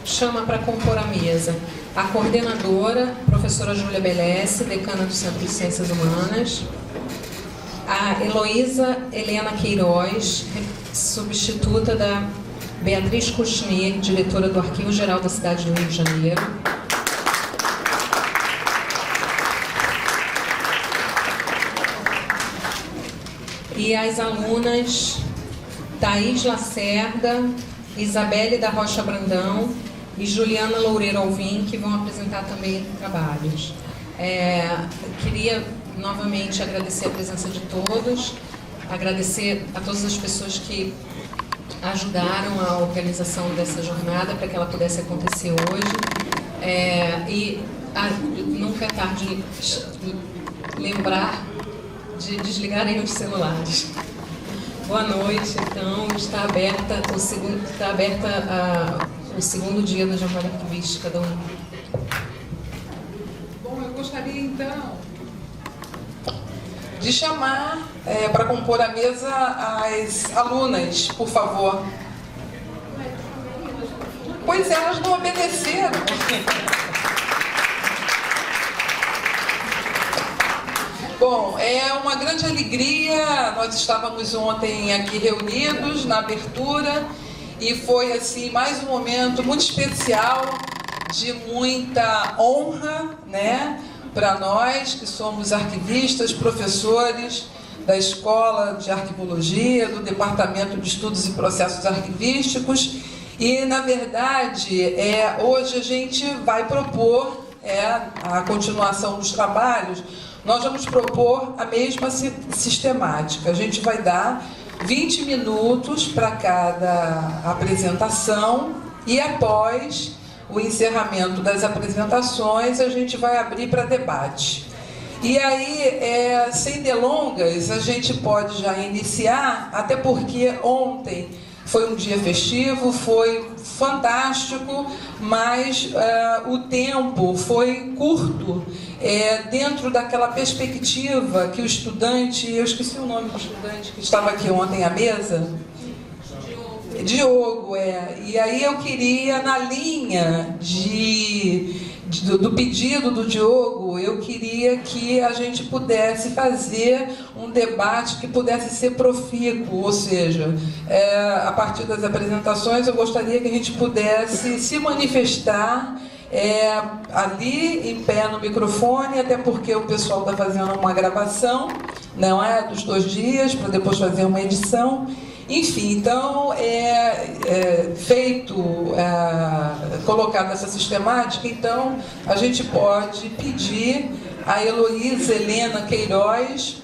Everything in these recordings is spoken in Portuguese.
chama para compor a mesa a coordenadora, professora Júlia Belesse, decana do Centro de Ciências Humanas, a Heloísa Helena Queiroz, substituta da Beatriz Kouchner, diretora do Arquivo Geral da Cidade do Rio de Janeiro, e as alunas Thaís Lacerda, Isabelle da Rocha Brandão e Juliana Loureiro Alvim, que vão apresentar também trabalhos. Queria novamente agradecer a presença de todos, agradecer a todas as pessoas que ajudaram a organização dessa jornada para que ela pudesse acontecer hoje. Nunca é tarde de lembrar de desligarem os celulares. Boa noite, então, está aberta o segundo dia da Jornada Arquivística da UNI. Bom, eu gostaria, então, de chamar para compor a mesa as alunas, por favor. Pois elas não obedeceram. Bom, é uma grande alegria, nós estávamos ontem aqui reunidos na abertura e foi assim mais um momento muito especial, de muita honra, né, para nós que somos arquivistas, professores da Escola de Arquivologia, do Departamento de Estudos e Processos Arquivísticos. E, na verdade, hoje a gente vai propor a continuação dos trabalhos. Nós vamos propor a mesma sistemática. A gente vai dar 20 minutos para cada apresentação e, após o encerramento das apresentações, a gente vai abrir para debate. E aí, sem delongas, a gente pode já iniciar, até porque ontem foi um dia festivo, foi fantástico, mas o tempo foi curto, dentro daquela perspectiva que o estudante, eu esqueci o nome do estudante que estava aqui ontem à mesa, Diogo, e aí eu queria, na linha do pedido do Diogo, eu queria que a gente pudesse fazer um debate que pudesse ser profícuo, ou seja, a partir das apresentações eu gostaria que a gente pudesse se manifestar ali em pé no microfone, até porque o pessoal está fazendo uma gravação, não é, dos 2 dias, para depois fazer uma edição. Enfim, então, colocada essa sistemática, então, a gente pode pedir a Heloísa Helena Queiroz,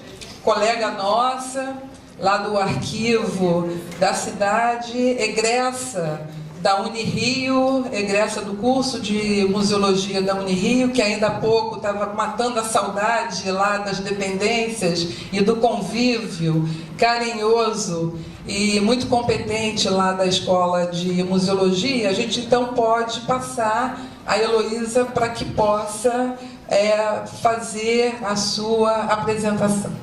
colega nossa, lá do arquivo da cidade, egressa da Unirio, egressa do curso de Museologia da Unirio, que ainda há pouco estava matando a saudade lá das dependências e do convívio carinhoso e muito competente lá da Escola de Museologia. A gente então pode passar a Heloísa para que possa fazer a sua apresentação.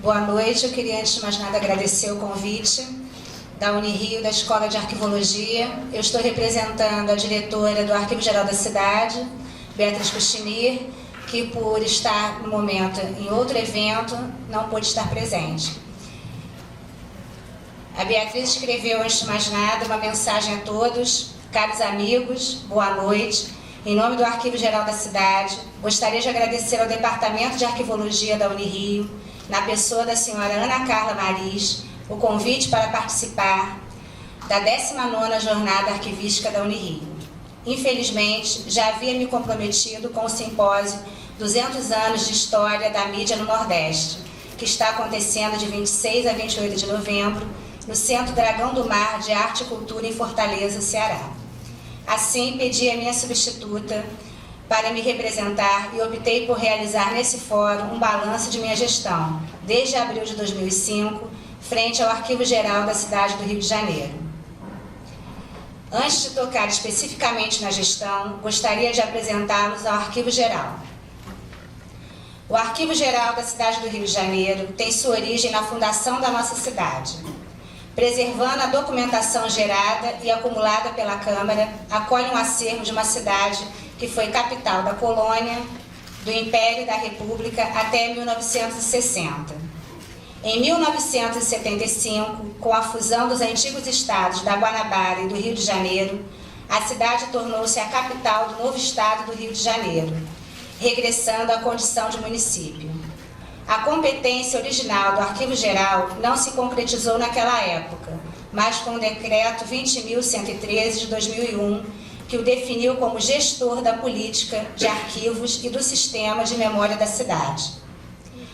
Boa noite, eu queria antes de mais nada agradecer o convite da Unirio, da Escola de Arquivologia. Eu estou representando a diretora do Arquivo Geral da Cidade, Beatriz Kouchner, que por estar no momento em outro evento não pôde estar presente. A Beatriz escreveu, antes de mais nada, uma mensagem a todos, caros amigos, boa noite. Em nome do Arquivo Geral da Cidade, gostaria de agradecer ao Departamento de Arquivologia da Unirio, na pessoa da senhora Ana Carla Maris, o convite para participar da 19ª Jornada Arquivística da Unirio. Infelizmente, já havia me comprometido com o simpósio 200 anos de História da Mídia no Nordeste, que está acontecendo de 26 a 28 de novembro, no Centro Dragão do Mar de Arte e Cultura em Fortaleza, Ceará. Assim, pedi a minha substituta para me representar e optei por realizar nesse fórum um balanço de minha gestão, desde abril de 2005, frente ao Arquivo Geral da cidade do Rio de Janeiro. Antes de tocar especificamente na gestão, gostaria de apresentá-los ao Arquivo Geral. O Arquivo Geral da cidade do Rio de Janeiro tem sua origem na fundação da nossa cidade. preservando a documentação gerada e acumulada pela Câmara, acolhe um acervo de uma cidade que foi capital da colônia, do Império e da República até 1960. Em 1975, com a fusão dos antigos estados da Guanabara e do Rio de Janeiro, a cidade tornou-se a capital do novo estado do Rio de Janeiro, regressando à condição de município. A competência original do Arquivo Geral não se concretizou naquela época, mas com o Decreto 20.113 de 2001, que o definiu como gestor da política de arquivos e do sistema de memória da cidade.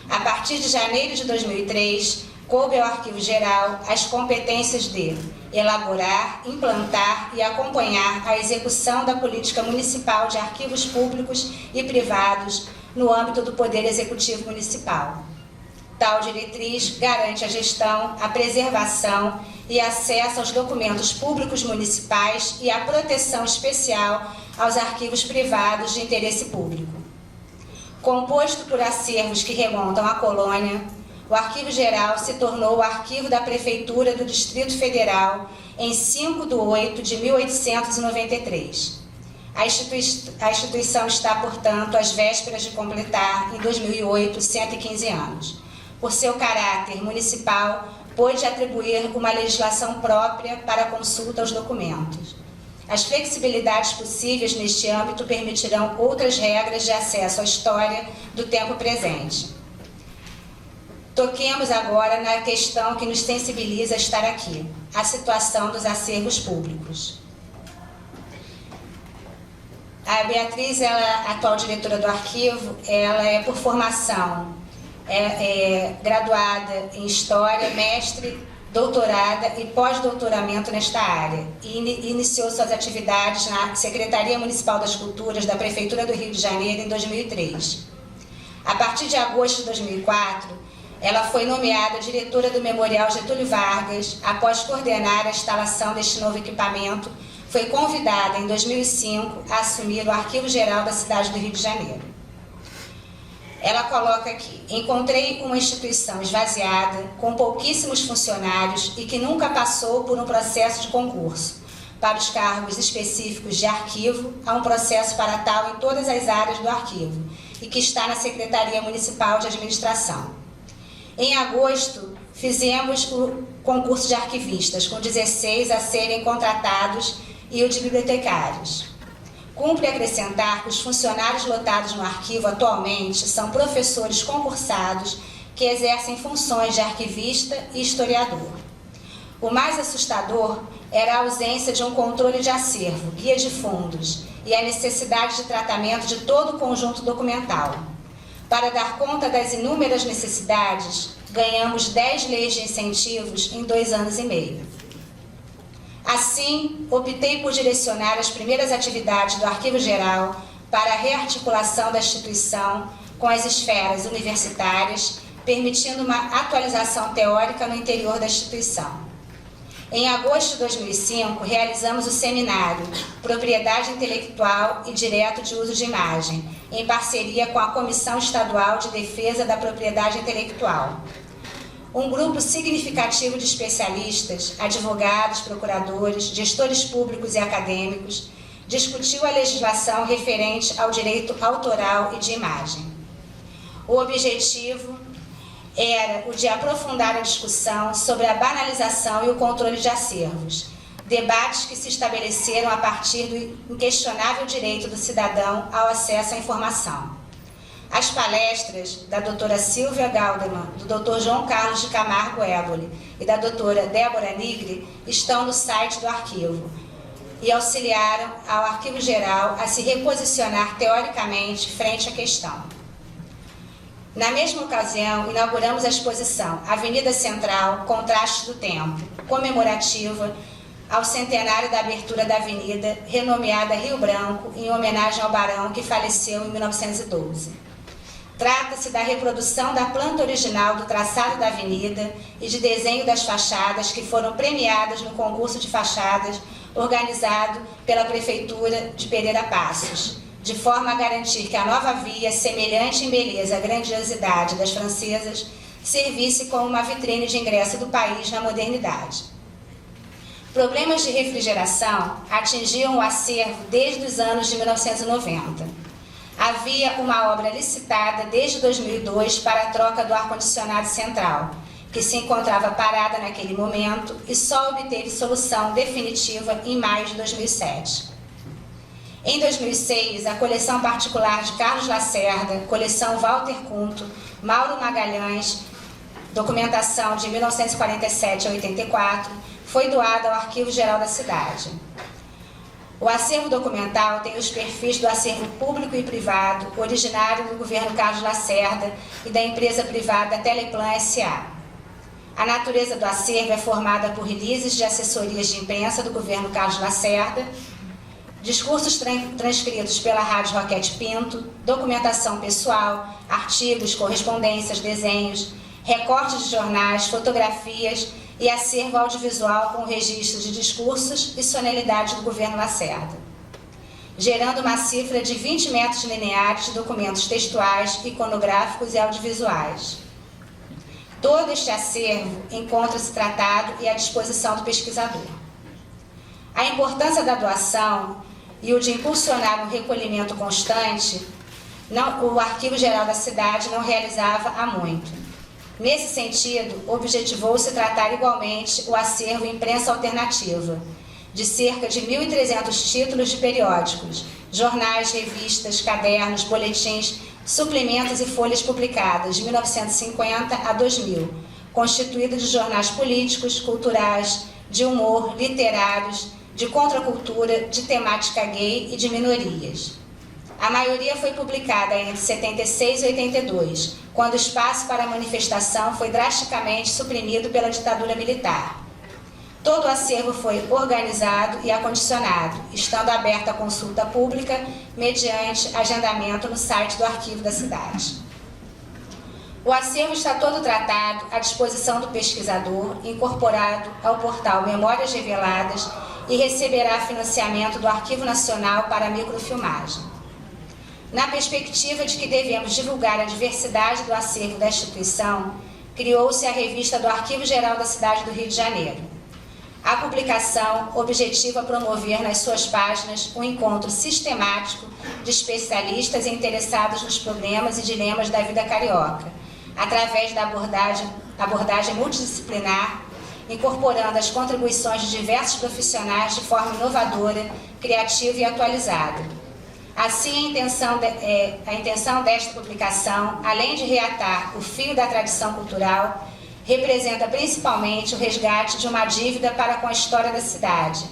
A partir de janeiro de 2003, coube ao Arquivo Geral as competências de elaborar, implantar e acompanhar a execução da política municipal de arquivos públicos e privados no âmbito do Poder Executivo Municipal. Tal diretriz garante a gestão, a preservação e acesso aos documentos públicos municipais e a proteção especial aos arquivos privados de interesse público. Composto por acervos que remontam à colônia, o Arquivo Geral se tornou o arquivo da Prefeitura do Distrito Federal em 5 de 8 de 1893. A instituição está, portanto, às vésperas de completar, em 2008, 115 anos. Por seu caráter municipal, pôde atribuir uma legislação própria para a consulta aos documentos. As flexibilidades possíveis neste âmbito permitirão outras regras de acesso à história do tempo presente. Toquemos agora na questão que nos sensibiliza a estar aqui, a situação dos acervos públicos. A Beatriz, ela é atual diretora do arquivo, ela é por formação graduada em História, mestre, doutorada e pós-doutoramento nesta área, e iniciou suas atividades na Secretaria Municipal das Culturas da Prefeitura do Rio de Janeiro em 2003. A partir de agosto de 2004, ela foi nomeada diretora do Memorial Getúlio Vargas. Após coordenar a instalação deste novo equipamento, foi convidada em 2005 a assumir o Arquivo Geral da cidade do Rio de Janeiro. Ela coloca aqui: encontrei uma instituição esvaziada, com pouquíssimos funcionários e que nunca passou por um processo de concurso para os cargos específicos de arquivo. Há um processo para tal em todas as áreas do arquivo e que está na Secretaria Municipal de Administração. Em agosto, fizemos o concurso de arquivistas, com 16 a serem contratados e o de bibliotecários. Cumpre acrescentar que os funcionários lotados no arquivo atualmente são professores concursados que exercem funções de arquivista e historiador. O mais assustador era a ausência de um controle de acervo, guia de fundos e a necessidade de tratamento de todo o conjunto documental. Para dar conta das inúmeras necessidades, ganhamos 10 leis de incentivos em 2 anos e meio. Assim, optei por direcionar as primeiras atividades do Arquivo Geral para a rearticulação da instituição com as esferas universitárias, permitindo uma atualização teórica no interior da instituição. Em agosto de 2005, realizamos o seminário Propriedade Intelectual e Direito de Uso de Imagem, em parceria com a Comissão Estadual de Defesa da Propriedade Intelectual. Um grupo significativo de especialistas, advogados, procuradores, gestores públicos e acadêmicos, discutiu a legislação referente ao direito autoral e de imagem. O objetivo era o de aprofundar a discussão sobre a banalização e o controle de acervos, debates que se estabeleceram a partir do inquestionável direito do cidadão ao acesso à informação. As palestras da doutora Silvia Galdeman, do doutor João Carlos de Camargo Éboli e da doutora Débora Nigri estão no site do arquivo e auxiliaram ao Arquivo Geral a se reposicionar teoricamente frente à questão. Na mesma ocasião, inauguramos a exposição Avenida Central, Contrastes do Tempo, comemorativa ao centenário da abertura da avenida, renomeada Rio Branco, em homenagem ao barão que faleceu em 1912. Trata-se da reprodução da planta original do traçado da avenida e de desenho das fachadas que foram premiadas no concurso de fachadas organizado pela Prefeitura de Pereira Passos, de forma a garantir que a nova via, semelhante em beleza à grandiosidade das francesas, servisse como uma vitrine de ingresso do país na modernidade. Problemas de refrigeração atingiam o acervo desde os anos de 1990. Havia uma obra licitada desde 2002 para a troca do ar-condicionado central, que se encontrava parada naquele momento e só obteve solução definitiva em maio de 2007. Em 2006, a coleção particular de Carlos Lacerda, coleção Walter Cunto, Mauro Magalhães, documentação de 1947 a 84, foi doada ao Arquivo Geral da cidade. O acervo documental tem os perfis do acervo público e privado, originário do governo Carlos Lacerda e da empresa privada Teleplan S.A. A natureza do acervo é formada por releases de assessorias de imprensa do governo Carlos Lacerda, discursos transcritos pela Rádio Roquete Pinto, documentação pessoal, artigos, correspondências, desenhos, recortes de jornais, fotografias e acervo audiovisual com registro de discursos e solenidade do governo Lacerda, gerando uma cifra de 20 metros lineares de documentos textuais, iconográficos e audiovisuais. Todo este acervo encontra-se tratado e à disposição do pesquisador. A importância da doação e o de impulsionar um recolhimento constante, o Arquivo Geral da cidade não realizava há muito. Nesse sentido, objetivou-se tratar igualmente o acervo Imprensa Alternativa, de cerca de 1.300 títulos de periódicos, jornais, revistas, cadernos, boletins, suplementos e folhas publicadas de 1950 a 2000, constituído de jornais políticos, culturais, de humor, literários, de contracultura, de temática gay e de minorias. A maioria foi publicada entre 76 e 82, quando o espaço para manifestação foi drasticamente suprimido pela ditadura militar. Todo o acervo foi organizado e acondicionado, estando aberto à consulta pública mediante agendamento no site do Arquivo da cidade. O acervo está todo tratado à disposição do pesquisador, incorporado ao portal Memórias Reveladas e receberá financiamento do Arquivo Nacional para a microfilmagem. Na perspectiva de que devemos divulgar a diversidade do acervo da instituição, criou-se a revista do Arquivo Geral da cidade do Rio de Janeiro. A publicação objetiva promover nas suas páginas um encontro sistemático de especialistas interessados nos problemas e dilemas da vida carioca, através da abordagem multidisciplinar, incorporando as contribuições de diversos profissionais de forma inovadora, criativa e atualizada. Assim, a intenção desta publicação, além de reatar o fio da tradição cultural, representa principalmente o resgate de uma dívida para com a história da cidade,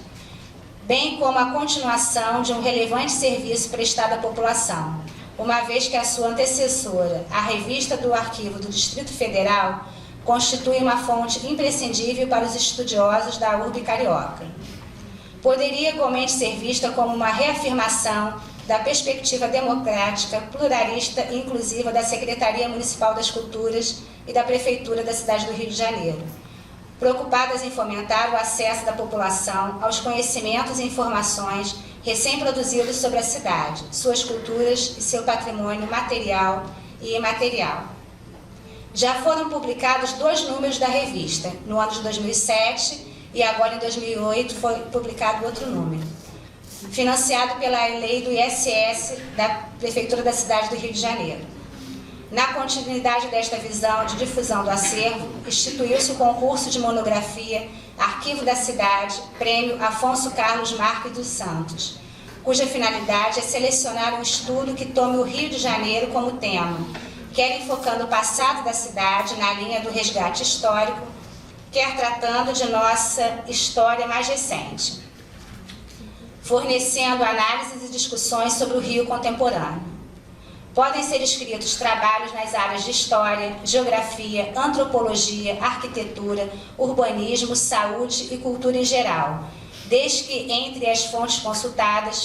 bem como a continuação de um relevante serviço prestado à população, uma vez que a sua antecessora, a Revista do Arquivo do Distrito Federal, constitui uma fonte imprescindível para os estudiosos da urbe carioca. Poderia igualmente ser vista como uma reafirmação da perspectiva democrática, pluralista e inclusiva da Secretaria Municipal das Culturas e da Prefeitura da cidade do Rio de Janeiro, preocupadas em fomentar o acesso da população aos conhecimentos e informações recém-produzidos sobre a cidade, suas culturas e seu patrimônio material e imaterial. Já foram publicados 2 números da revista, no ano de 2007 e agora em 2008 foi publicado outro número, financiado pela lei do ISS da Prefeitura da cidade do Rio de Janeiro. Na continuidade desta visão de difusão do acervo, instituiu-se o concurso de monografia Arquivo da Cidade, Prêmio Afonso Carlos Marques dos Santos, cuja finalidade é selecionar um estudo que tome o Rio de Janeiro como tema, quer enfocando o passado da cidade na linha do resgate histórico, quer tratando de nossa história mais recente, fornecendo análises e discussões sobre o Rio contemporâneo. Podem ser escritos trabalhos nas áreas de história, geografia, antropologia, arquitetura, urbanismo, saúde e cultura em geral, desde que entre as fontes consultadas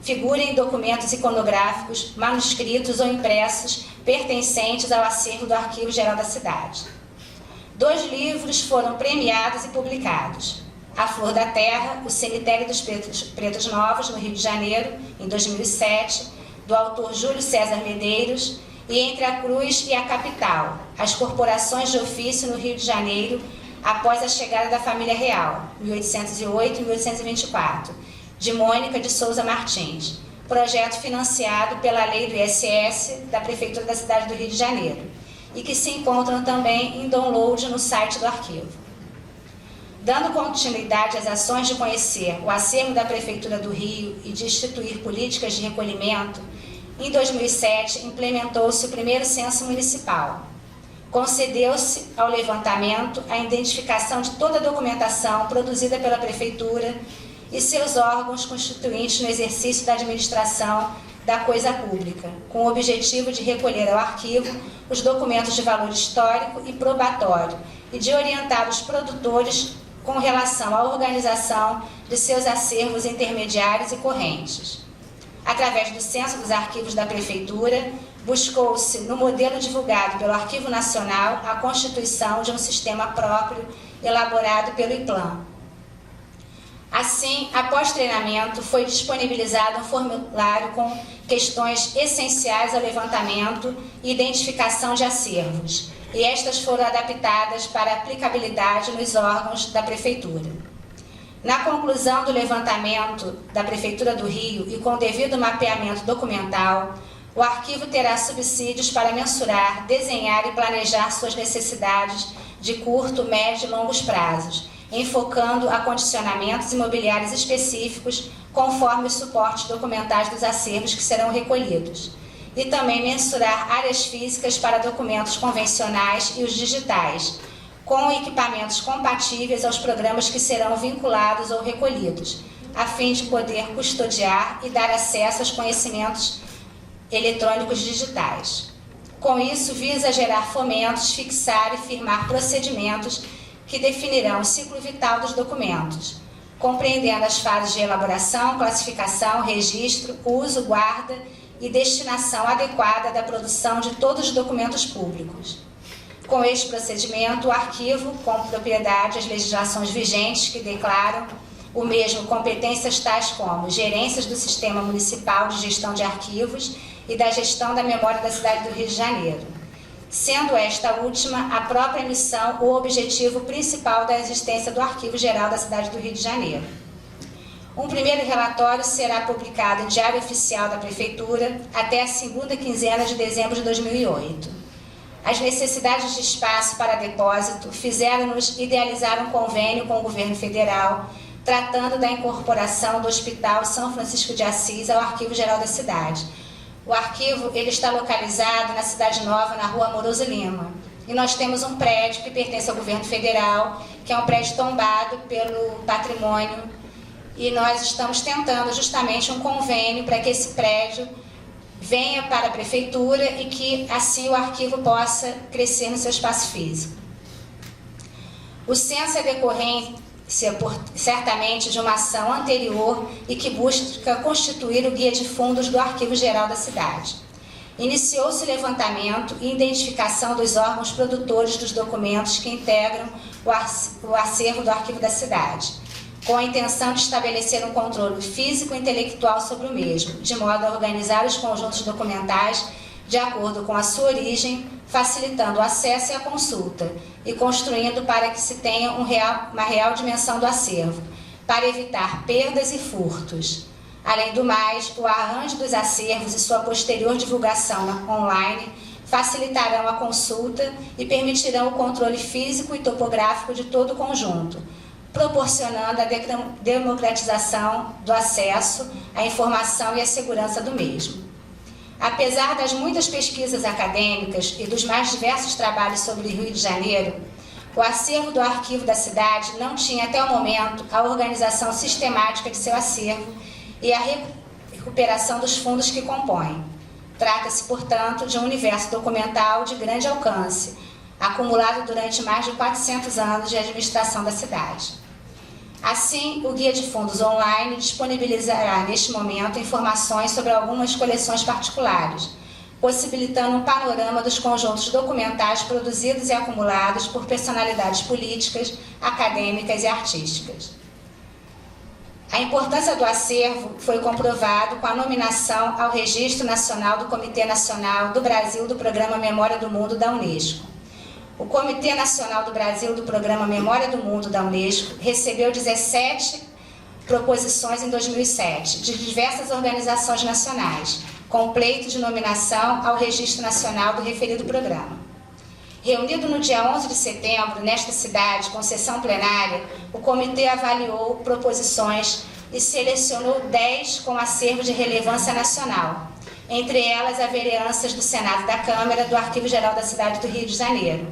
figurem documentos iconográficos, manuscritos ou impressos pertencentes ao acervo do Arquivo Geral da cidade. 2 livros foram premiados e publicados: A Flor da Terra, O Cemitério dos Pretos Novos, no Rio de Janeiro, em 2007, do autor Júlio César Medeiros, e entre a Cruz e a capital, as corporações de ofício no Rio de Janeiro, após a chegada da família real, 1808 e 1824, de Mônica de Souza Martins, projeto financiado pela lei do ISS da Prefeitura da cidade do Rio de Janeiro, e que se encontram também em download no site do arquivo. Dando continuidade às ações de conhecer o acervo da Prefeitura do Rio e de instituir políticas de recolhimento, em 2007 implementou-se o primeiro censo municipal. Concedeu-se ao levantamento a identificação de toda a documentação produzida pela Prefeitura e seus órgãos constituintes no exercício da administração da coisa pública, com o objetivo de recolher ao arquivo os documentos de valor histórico e probatório e de orientar os produtores com relação à organização de seus acervos intermediários e correntes. Através do Censo dos Arquivos da Prefeitura, buscou-se, no modelo divulgado pelo Arquivo Nacional, a constituição de um sistema próprio elaborado pelo IPLAN. Assim, após treinamento, foi disponibilizado um formulário com questões essenciais ao levantamento e identificação de acervos, e estas foram adaptadas para aplicabilidade nos órgãos da Prefeitura. Na conclusão do levantamento da Prefeitura do Rio e com o devido mapeamento documental, o arquivo terá subsídios para mensurar, desenhar e planejar suas necessidades de curto, médio e longos prazos, enfocando acondicionamentos imobiliários específicos conforme os suportes documentais dos acervos que serão recolhidos, e também mensurar áreas físicas para documentos convencionais e os digitais, com equipamentos compatíveis aos programas que serão vinculados ou recolhidos, a fim de poder custodiar e dar acesso aos conhecimentos eletrônicos digitais. Com isso, visa gerar fomentos, fixar e firmar procedimentos que definirão o ciclo vital dos documentos, compreendendo as fases de elaboração, classificação, registro, uso, guarda e destinação adequada da produção de todos os documentos públicos. Com este procedimento, o arquivo, com propriedade às legislações vigentes que declaram o mesmo competências tais como gerências do Sistema Municipal de Gestão de Arquivos e da Gestão da Memória da cidade do Rio de Janeiro, sendo esta última a própria missão ou objetivo principal da existência do Arquivo Geral da cidade do Rio de Janeiro. Um primeiro relatório será publicado em Diário Oficial da Prefeitura até a segunda quinzena de dezembro de 2008. As necessidades de espaço para depósito fizeram-nos idealizar um convênio com o governo federal, tratando da incorporação do Hospital São Francisco de Assis ao Arquivo Geral da cidade. O arquivo ele está localizado na Cidade Nova, na Rua Amoroso Lima. E nós temos um prédio que pertence ao governo federal, que é um prédio tombado pelo patrimônio, e nós estamos tentando justamente um convênio para que esse prédio venha para a Prefeitura e que assim o arquivo possa crescer no seu espaço físico. O censo é decorrência, certamente, de uma ação anterior e que busca constituir o guia de fundos do Arquivo Geral da cidade. Iniciou-se o levantamento e identificação dos órgãos produtores dos documentos que integram o acervo do arquivo da cidade, com a intenção de estabelecer um controle físico e intelectual sobre o mesmo, de modo a organizar os conjuntos documentais de acordo com a sua origem, facilitando o acesso e a consulta, e construindo para que se tenha uma real dimensão do acervo, para evitar perdas e furtos. Além do mais, o arranjo dos acervos e sua posterior divulgação online facilitarão a consulta e permitirão o controle físico e topográfico de todo o conjunto, proporcionando a democratização do acesso à informação e à segurança do mesmo. Apesar das muitas pesquisas acadêmicas e dos mais diversos trabalhos sobre o Rio de Janeiro, o acervo do arquivo da cidade não tinha até o momento a organização sistemática de seu acervo e a recuperação dos fundos que compõem. Trata-se, portanto, de um universo documental de grande alcance, acumulado durante mais de 400 anos de administração da cidade. Assim, o Guia de Fundos Online disponibilizará, neste momento, informações sobre algumas coleções particulares, possibilitando um panorama dos conjuntos documentais produzidos e acumulados por personalidades políticas, acadêmicas e artísticas. A importância do acervo foi comprovado com a nominação ao Registro Nacional do Comitê Nacional do Brasil do Programa Memória do Mundo da Unesco. O Comitê Nacional do Brasil do Programa Memória do Mundo da Unesco recebeu 17 proposições em 2007, de diversas organizações nacionais, com pleito de nominação ao Registro Nacional do referido programa. Reunido no dia 11 de setembro, nesta cidade, com sessão plenária, o comitê avaliou proposições e selecionou 10 com acervo de relevância nacional, entre elas a vereanças do Senado da Câmara do Arquivo Geral da Cidade do Rio de Janeiro,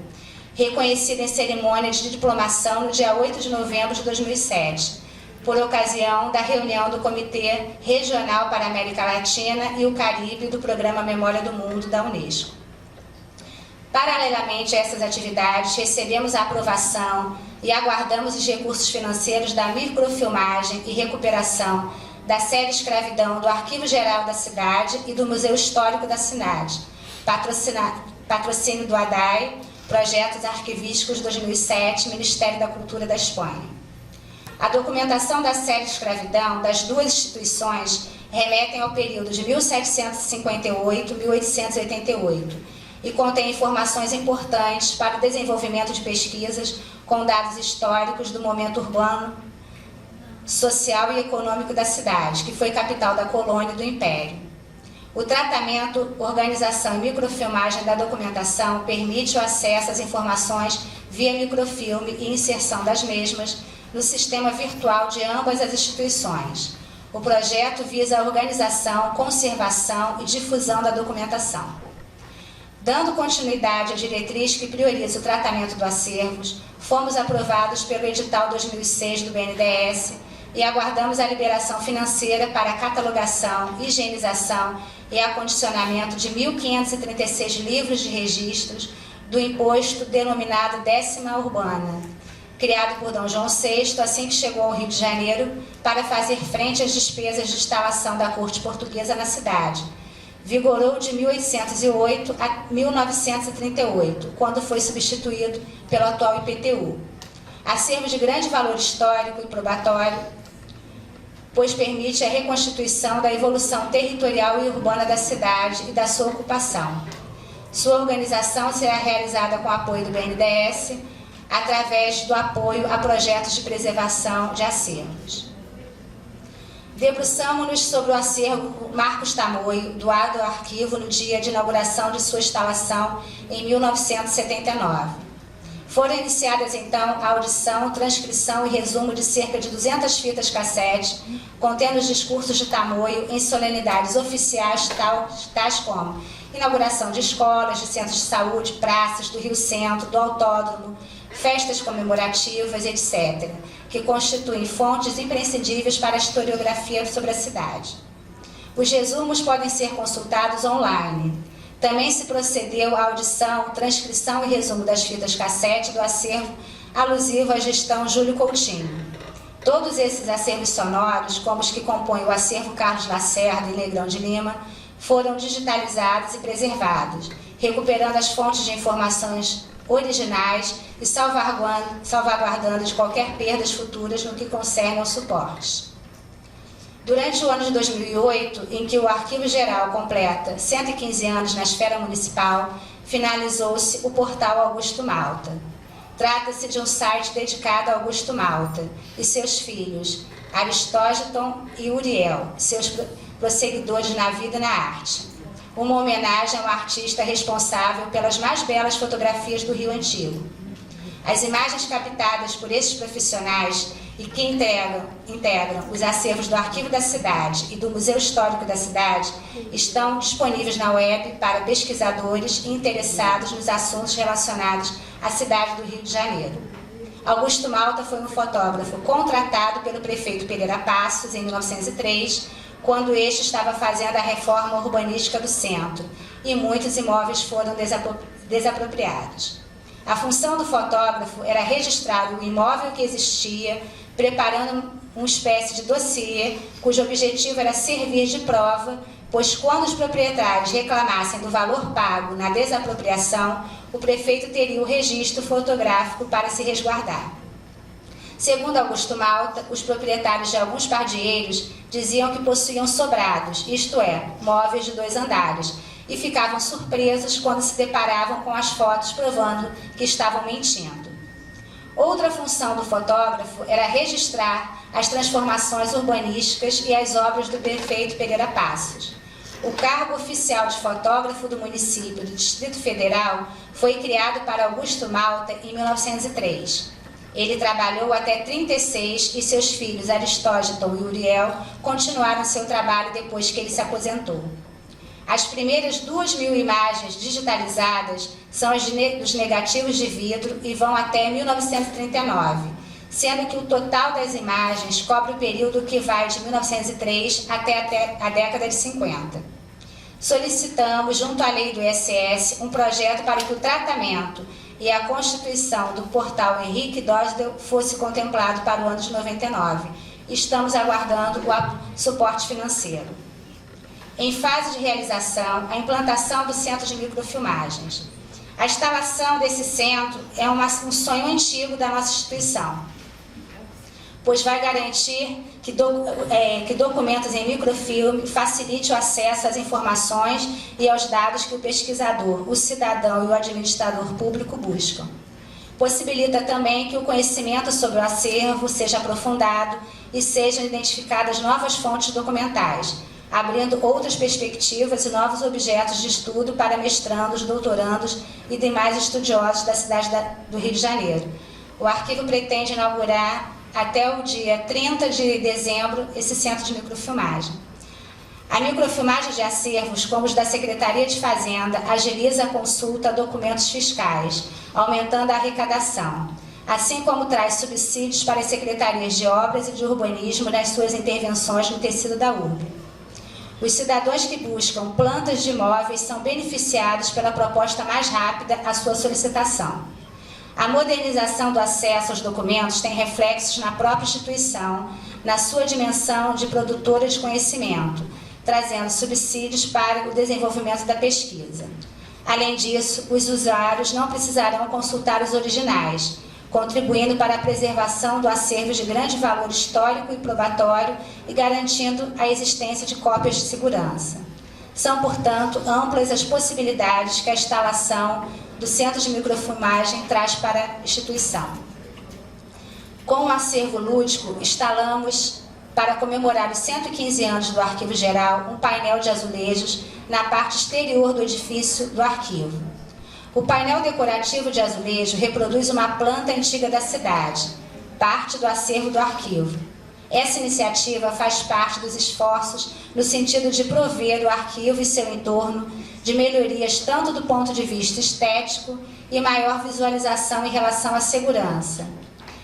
reconhecida em cerimônia de diplomação no dia 8 de novembro de 2007, por ocasião da reunião do Comitê Regional para a América Latina e o Caribe do Programa Memória do Mundo da Unesco. Paralelamente a essas atividades, recebemos a aprovação e aguardamos os recursos financeiros da microfilmagem e recuperação da série Escravidão do Arquivo Geral da Cidade e do Museu Histórico da Cidade, patrocínio do ADAI, Projetos Arquivísticos 2007, Ministério da Cultura da Espanha. A documentação da série Escravidão das duas instituições remetem ao período de 1758 e 1888, e contém informações importantes para o desenvolvimento de pesquisas com dados históricos do momento urbano, social e econômico da cidade, que foi capital da colônia e do Império. O tratamento, organização e microfilmagem da documentação permite o acesso às informações via microfilme e inserção das mesmas no sistema virtual de ambas as instituições. O projeto visa a organização, conservação e difusão da documentação. Dando continuidade à diretriz que prioriza o tratamento do acervos, fomos aprovados pelo edital 2006 do BNDES e aguardamos a liberação financeira para a catalogação, higienização e acondicionamento de 1.536 livros de registros do imposto denominado 10ª Urbana, criado por D. João VI assim que chegou ao Rio de Janeiro para fazer frente às despesas de instalação da corte portuguesa na cidade. Vigorou de 1808 a 1938, quando foi substituído pelo atual IPTU. Acervo de grande valor histórico e probatório, pois permite a reconstituição da evolução territorial e urbana da cidade e da sua ocupação. Sua organização será realizada com apoio do BNDES, através do apoio a projetos de preservação de acervos. Debruçamo-nos sobre o acervo Marcos Tamoio, doado ao arquivo no dia de inauguração de sua instalação em 1979. Foram iniciadas, então, a audição, transcrição e resumo de cerca de 200 fitas cassete, contendo os discursos de Tamoio em solenidades oficiais tais como inauguração de escolas, de centros de saúde, praças do Rio Centro, do Autódromo, festas comemorativas, etc., que constituem fontes imprescindíveis para a historiografia sobre a cidade. Os resumos podem ser consultados online. Também se procedeu à audição, transcrição e resumo das fitas cassete do acervo alusivo à gestão Júlio Coutinho. Todos esses acervos sonoros, como os que compõem o acervo Carlos Lacerda e Negrão de Lima, foram digitalizados e preservados, recuperando as fontes de informações originais e salvaguardando de qualquer perdas futuras no que concerne ao suporte. Durante o ano de 2008, em que o Arquivo Geral completa 115 anos na esfera municipal, finalizou-se o portal Augusto Malta. Trata-se de um site dedicado a Augusto Malta e seus filhos, Aristógiton e Uriel, seus prosseguidores na vida e na arte. Uma homenagem ao artista responsável pelas mais belas fotografias do Rio Antigo. As imagens captadas por esses profissionais e que integram os acervos do Arquivo da Cidade e do Museu Histórico da Cidade estão disponíveis na web para pesquisadores e interessados nos assuntos relacionados à cidade do Rio de Janeiro. Augusto Malta foi um fotógrafo contratado pelo prefeito Pereira Passos em 1903, quando este estava fazendo a reforma urbanística do centro, e muitos imóveis foram desapropriados. A função do fotógrafo era registrar o imóvel que existia, preparando uma espécie de dossiê, cujo objetivo era servir de prova, pois quando os proprietários reclamassem do valor pago na desapropriação, o prefeito teria o registro fotográfico para se resguardar. Segundo Augusto Malta, os proprietários de alguns pardieiros diziam que possuíam sobrados, isto é, móveis de 2 andares, e ficavam surpresos quando se deparavam com as fotos provando que estavam mentindo. Outra função do fotógrafo era registrar as transformações urbanísticas e as obras do prefeito Pereira Passos. O cargo oficial de fotógrafo do município do Distrito Federal foi criado para Augusto Malta em 1903. Ele trabalhou até 36 e seus filhos Aristógito e Uriel continuaram seu trabalho depois que ele se aposentou. As primeiras 2.000 imagens digitalizadas são as dos negativos de vidro e vão até 1939, sendo que o total das imagens cobre o período que vai de 1903 até a década de 50. Solicitamos, junto à lei do ISS, um projeto para que o tratamento e a constituição do portal Henrique Dosdel fosse contemplado para o ano de 99. Estamos aguardando o suporte financeiro. Em fase de realização, a implantação do Centro de Microfilmagens. A instalação desse centro é um sonho antigo da nossa instituição, pois vai garantir que documentos em microfilme facilite o acesso às informações e aos dados que o pesquisador, o cidadão e o administrador público buscam. Possibilita também que o conhecimento sobre o acervo seja aprofundado e sejam identificadas novas fontes documentais, abrindo outras perspectivas e novos objetos de estudo para mestrandos, doutorandos e demais estudiosos da cidade do Rio de Janeiro. O arquivo pretende inaugurar até o dia 30 de dezembro esse centro de microfilmagem. A microfilmagem de acervos, como os da Secretaria de Fazenda, agiliza a consulta a documentos fiscais, aumentando a arrecadação, assim como traz subsídios para as secretarias de obras e de urbanismo nas suas intervenções no tecido da urbe. Os cidadãos que buscam plantas de imóveis são beneficiados pela proposta mais rápida à sua solicitação. A modernização do acesso aos documentos tem reflexos na própria instituição, na sua dimensão de produtora de conhecimento, trazendo subsídios para o desenvolvimento da pesquisa. Além disso, os usuários não precisarão consultar os originais, contribuindo para a preservação do acervo de grande valor histórico e probatório e garantindo a existência de cópias de segurança. São, portanto, amplas as possibilidades que a instalação do Centro de Microfilmagem traz para a instituição. Com o acervo lúdico, instalamos, para comemorar os 115 anos do Arquivo Geral, um painel de azulejos na parte exterior do edifício do arquivo. O painel decorativo de azulejo reproduz uma planta antiga da cidade, parte do acervo do arquivo. Essa iniciativa faz parte dos esforços no sentido de prover o arquivo e seu entorno de melhorias tanto do ponto de vista estético e maior visualização em relação à segurança.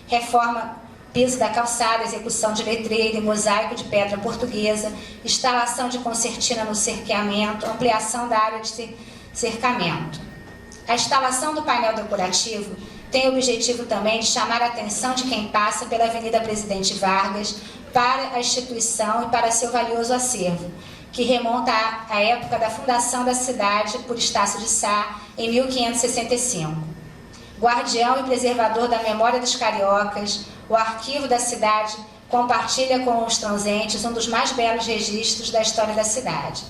Reforma piso da calçada, execução de letreiro e mosaico de pedra portuguesa, instalação de concertina no cercamento, ampliação da área de cercamento. A instalação do painel decorativo tem o objetivo também de chamar a atenção de quem passa pela Avenida Presidente Vargas para a instituição e para seu valioso acervo, que remonta à época da fundação da cidade por Estácio de Sá, em 1565. Guardião e preservador da memória dos cariocas, o arquivo da cidade compartilha com os transentes um dos mais belos registros da história da cidade.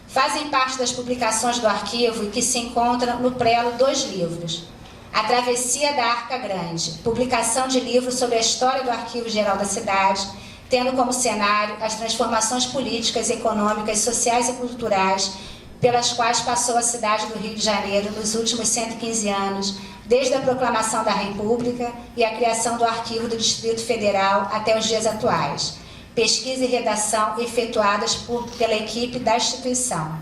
Fazem parte das publicações do arquivo e que se encontram no prelo 2 livros. A Travessia da Arca Grande, publicação de livros sobre a história do Arquivo Geral da cidade, tendo como cenário as transformações políticas, econômicas, sociais e culturais pelas quais passou a cidade do Rio de Janeiro nos últimos 115 anos, desde a proclamação da República e a criação do Arquivo do Distrito Federal até os dias atuais. Pesquisa e redação efetuadas pela equipe da instituição.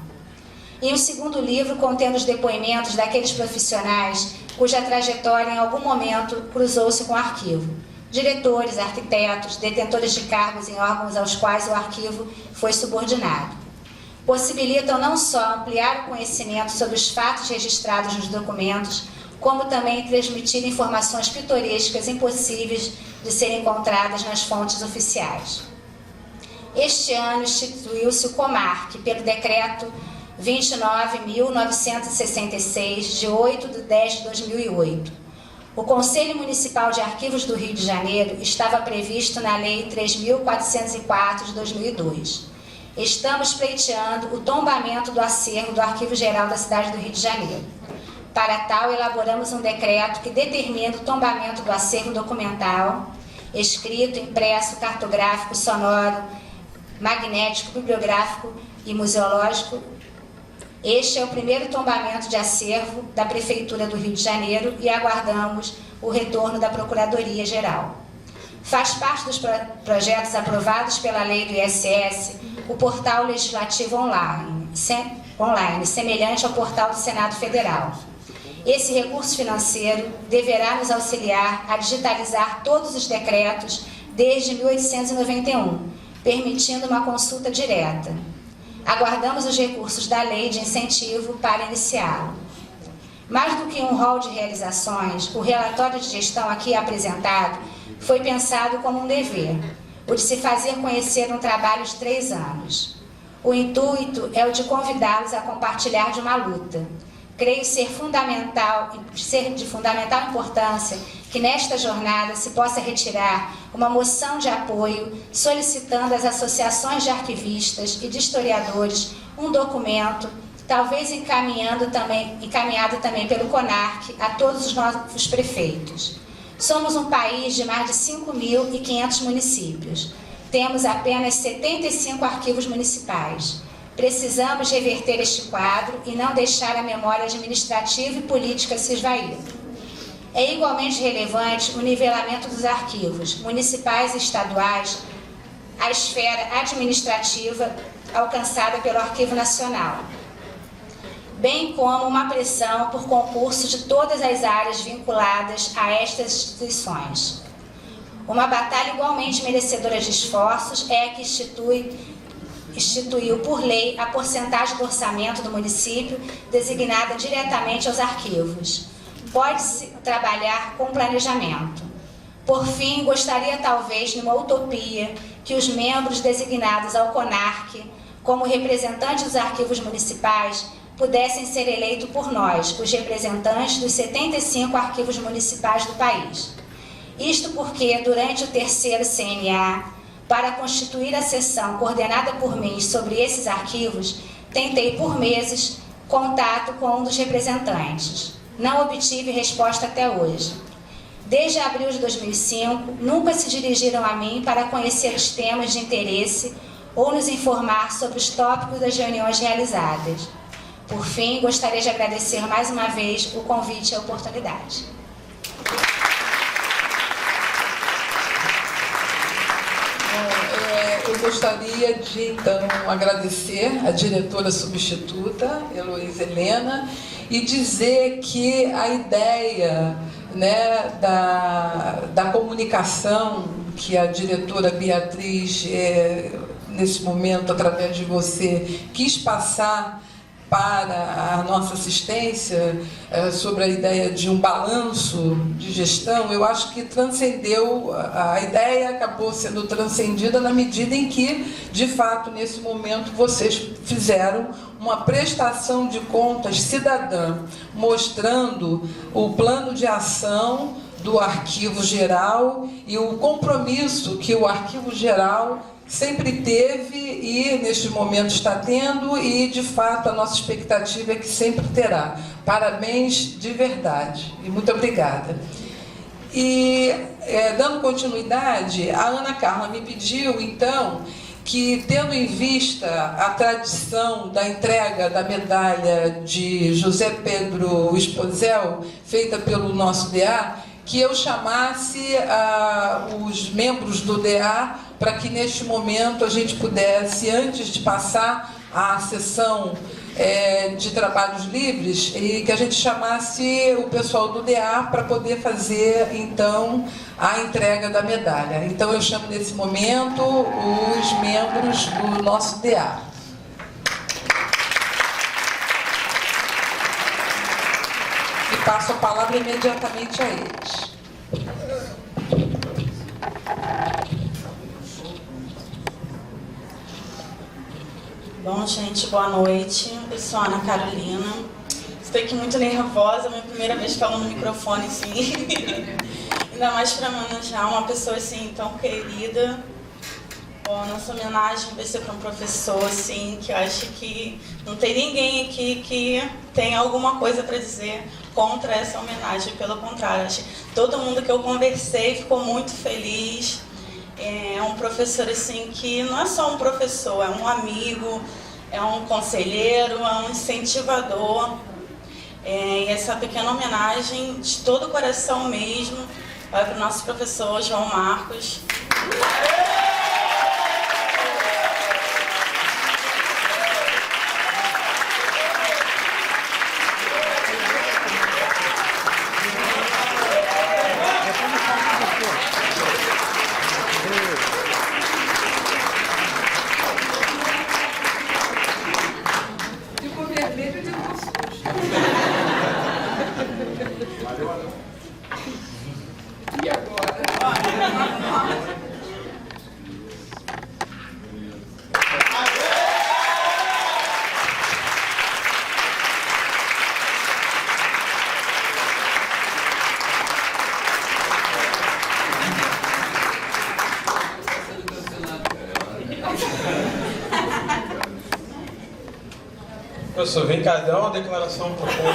E um segundo livro contendo os depoimentos daqueles profissionais cuja trajetória em algum momento cruzou-se com o arquivo. Diretores, arquitetos, detentores de cargos em órgãos aos quais o arquivo foi subordinado. Possibilitam não só ampliar o conhecimento sobre os fatos registrados nos documentos, como também transmitir informações pitorescas impossíveis de serem encontradas nas fontes oficiais. Este ano instituiu-se o COMARC, pelo Decreto 29.966, de 8 de 10 de 2008. O Conselho Municipal de Arquivos do Rio de Janeiro estava previsto na Lei 3.404 de 2002. Estamos pleiteando o tombamento do acervo do Arquivo Geral da cidade do Rio de Janeiro. Para tal, elaboramos um decreto que determina o tombamento do acervo documental, escrito, impresso, cartográfico, sonoro, magnético, bibliográfico e museológico. Este é o primeiro tombamento de acervo da Prefeitura do Rio de Janeiro e aguardamos o retorno da Procuradoria-Geral. Faz parte dos projetos aprovados pela Lei do ISS o portal legislativo online, semelhante ao portal do Senado Federal. Esse recurso financeiro deverá nos auxiliar a digitalizar todos os decretos desde 1891, permitindo uma consulta direta. Aguardamos os recursos da lei de incentivo para iniciá-lo. Mais do que um rol de realizações, o relatório de gestão aqui apresentado foi pensado como um dever, o de se fazer conhecer um trabalho de 3 anos. O intuito é o de convidá-los a compartilhar de uma luta. Creio ser de fundamental importância que nesta jornada se possa retirar uma moção de apoio solicitando às associações de arquivistas e de historiadores um documento, talvez encaminhado também pelo CONARC a todos os novos prefeitos. Somos um país de mais de 5.500 municípios. Temos apenas 75 arquivos municipais. Precisamos reverter este quadro e não deixar a memória administrativa e política se esvair. É igualmente relevante o nivelamento dos arquivos, municipais e estaduais, à esfera administrativa alcançada pelo Arquivo Nacional, bem como uma pressão por concursos de todas as áreas vinculadas a estas instituições. Uma batalha igualmente merecedora de esforços é a que instituiu por lei a porcentagem do orçamento do município designada diretamente aos arquivos. Pode-se trabalhar com planejamento. Por fim, gostaria talvez, numa utopia, que os membros designados ao CONARC, como representantes dos arquivos municipais, pudessem ser eleitos por nós, os representantes dos 75 arquivos municipais do país. Isto porque, durante o 3º CNA, para constituir a sessão coordenada por mim sobre esses arquivos, tentei por meses contato com um dos representantes. Não obtive resposta até hoje. Desde abril de 2005, nunca se dirigiram a mim para conhecer os temas de interesse ou nos informar sobre os tópicos das reuniões realizadas. Por fim, gostaria de agradecer mais uma vez o convite e a oportunidade. Eu gostaria de, então, agradecer a diretora substituta, Heloísa Helena, e dizer que a ideia, né, da comunicação que a diretora Beatriz, nesse momento, através de você, quis passar para a nossa assistência sobre a ideia de um balanço de gestão, eu acho que transcendeu, a ideia acabou sendo transcendida na medida em que, de fato, nesse momento, vocês fizeram uma prestação de contas cidadã, mostrando o plano de ação do Arquivo Geral e o compromisso que o Arquivo Geral sempre teve e, neste momento, está tendo e, de fato, a nossa expectativa é que sempre terá. Parabéns de verdade e muito obrigada. E, dando continuidade, a Ana Carla me pediu, então, que, tendo em vista a tradição da entrega da medalha de José Pedro Esposel, feita pelo nosso DA, que eu chamasse os membros do DA para que, neste momento, a gente pudesse, antes de passar à sessão de trabalhos livres, e que a gente chamasse o pessoal do DA para poder fazer, então, a entrega da medalha. Então, eu chamo, nesse momento, os membros do nosso DA. E passo a palavra imediatamente a eles. Bom, gente, boa noite. Eu sou a Ana Carolina. Estou aqui muito nervosa, meu primeiro primeira vez falando no microfone, assim. Ainda mais para homenagear uma pessoa assim tão querida. Bom, nossa homenagem vai ser para um professor, assim, que eu acho que não tem ninguém aqui que tenha alguma coisa para dizer contra essa homenagem. Pelo contrário, acho que todo mundo que eu conversei ficou muito feliz. É um professor, assim, que não é só um professor, é um amigo, é um conselheiro, é um incentivador. E essa pequena homenagem, de todo o coração mesmo, vai para o nosso professor João Marcos. Professor, vem cá, dá uma declaração pro povo.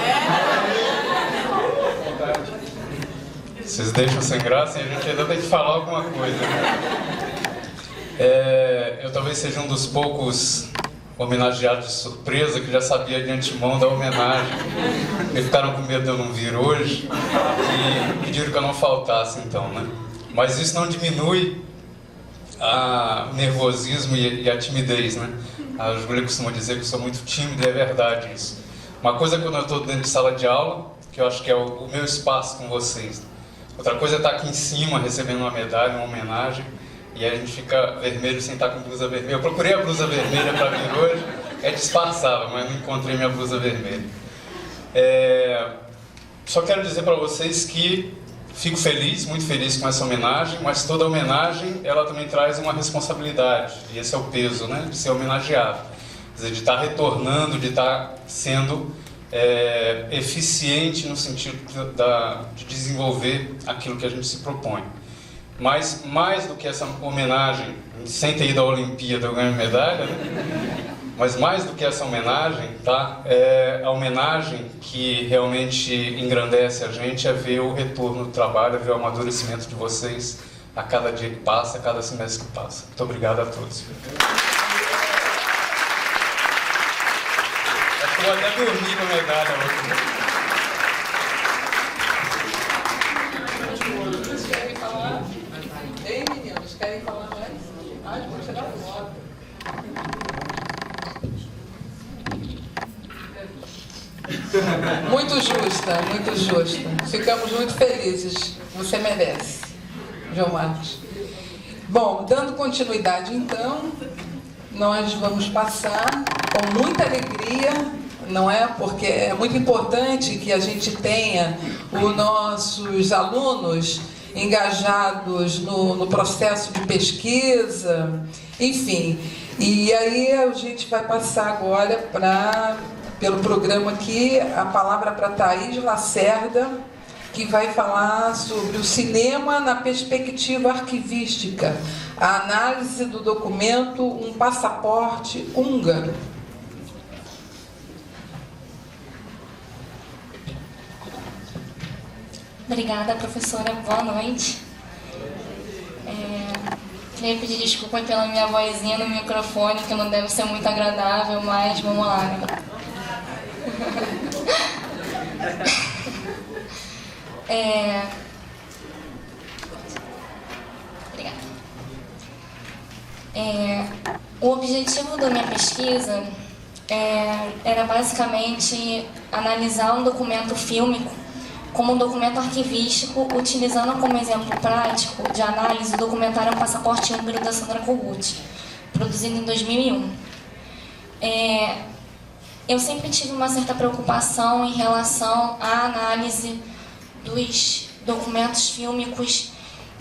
Vocês deixam sem graça e a gente ainda tem que falar alguma coisa. Eu talvez seja um dos poucos homenageados de surpresa que já sabia de antemão da homenagem. Eles ficaram com medo de eu não vir hoje e pediram que eu não faltasse, então, né? Mas isso não diminui o nervosismo e a timidez, né? A Júlia costuma dizer que eu sou muito tímido e é verdade isso. Uma coisa é quando eu estou dentro de sala de aula, que eu acho que é o meu espaço com vocês. Outra coisa é estar aqui em cima recebendo uma medalha, uma homenagem, e a gente fica vermelho sem estar com blusa vermelha. Eu procurei a blusa vermelha para vir hoje, é disfarçável, mas não encontrei minha blusa vermelha. Só quero dizer para vocês que fico feliz, muito feliz com essa homenagem, mas toda homenagem, ela também traz uma responsabilidade, e esse é o peso, né, de ser homenageado. Quer dizer, de estar retornando, de estar sendo eficiente no sentido de desenvolver aquilo que a gente se propõe. Mas, mais do que essa homenagem, sem ter ido à Olimpíada eu ganho medalha, né? Mas mais do que essa homenagem, tá? A homenagem que realmente engrandece a gente é ver o retorno do trabalho, ver o amadurecimento de vocês a cada dia que passa, a cada semestre que passa. Muito obrigado a todos. Acho que eu vou até dormir com a medalha hoje. Vocês querem falar? Ei, meninos, querem falar mais? Vou tirar foto. Muito justa, muito justa. Ficamos muito felizes. Você merece, João Marcos. Bom, dando continuidade então, nós vamos passar com muita alegria, não é? Porque é muito importante que a gente tenha os nossos alunos engajados no processo de pesquisa, enfim. E aí a gente vai passar agora pelo programa aqui, a palavra para Thaís Lacerda, que vai falar sobre o cinema na perspectiva arquivística, a análise do documento Um Passaporte Húngaro. Obrigada, professora. Boa noite. Queria pedir desculpa pela minha vozinha no microfone, que não deve ser muito agradável, mas vamos lá, né? Obrigada. O objetivo da minha pesquisa era basicamente analisar um documento fílmico como um documento arquivístico, utilizando como exemplo prático de análise o documentário Um Passaporte Húngaro da Sandra Kogut, produzido em 2001. Eu sempre tive uma certa preocupação em relação à análise dos documentos fílmicos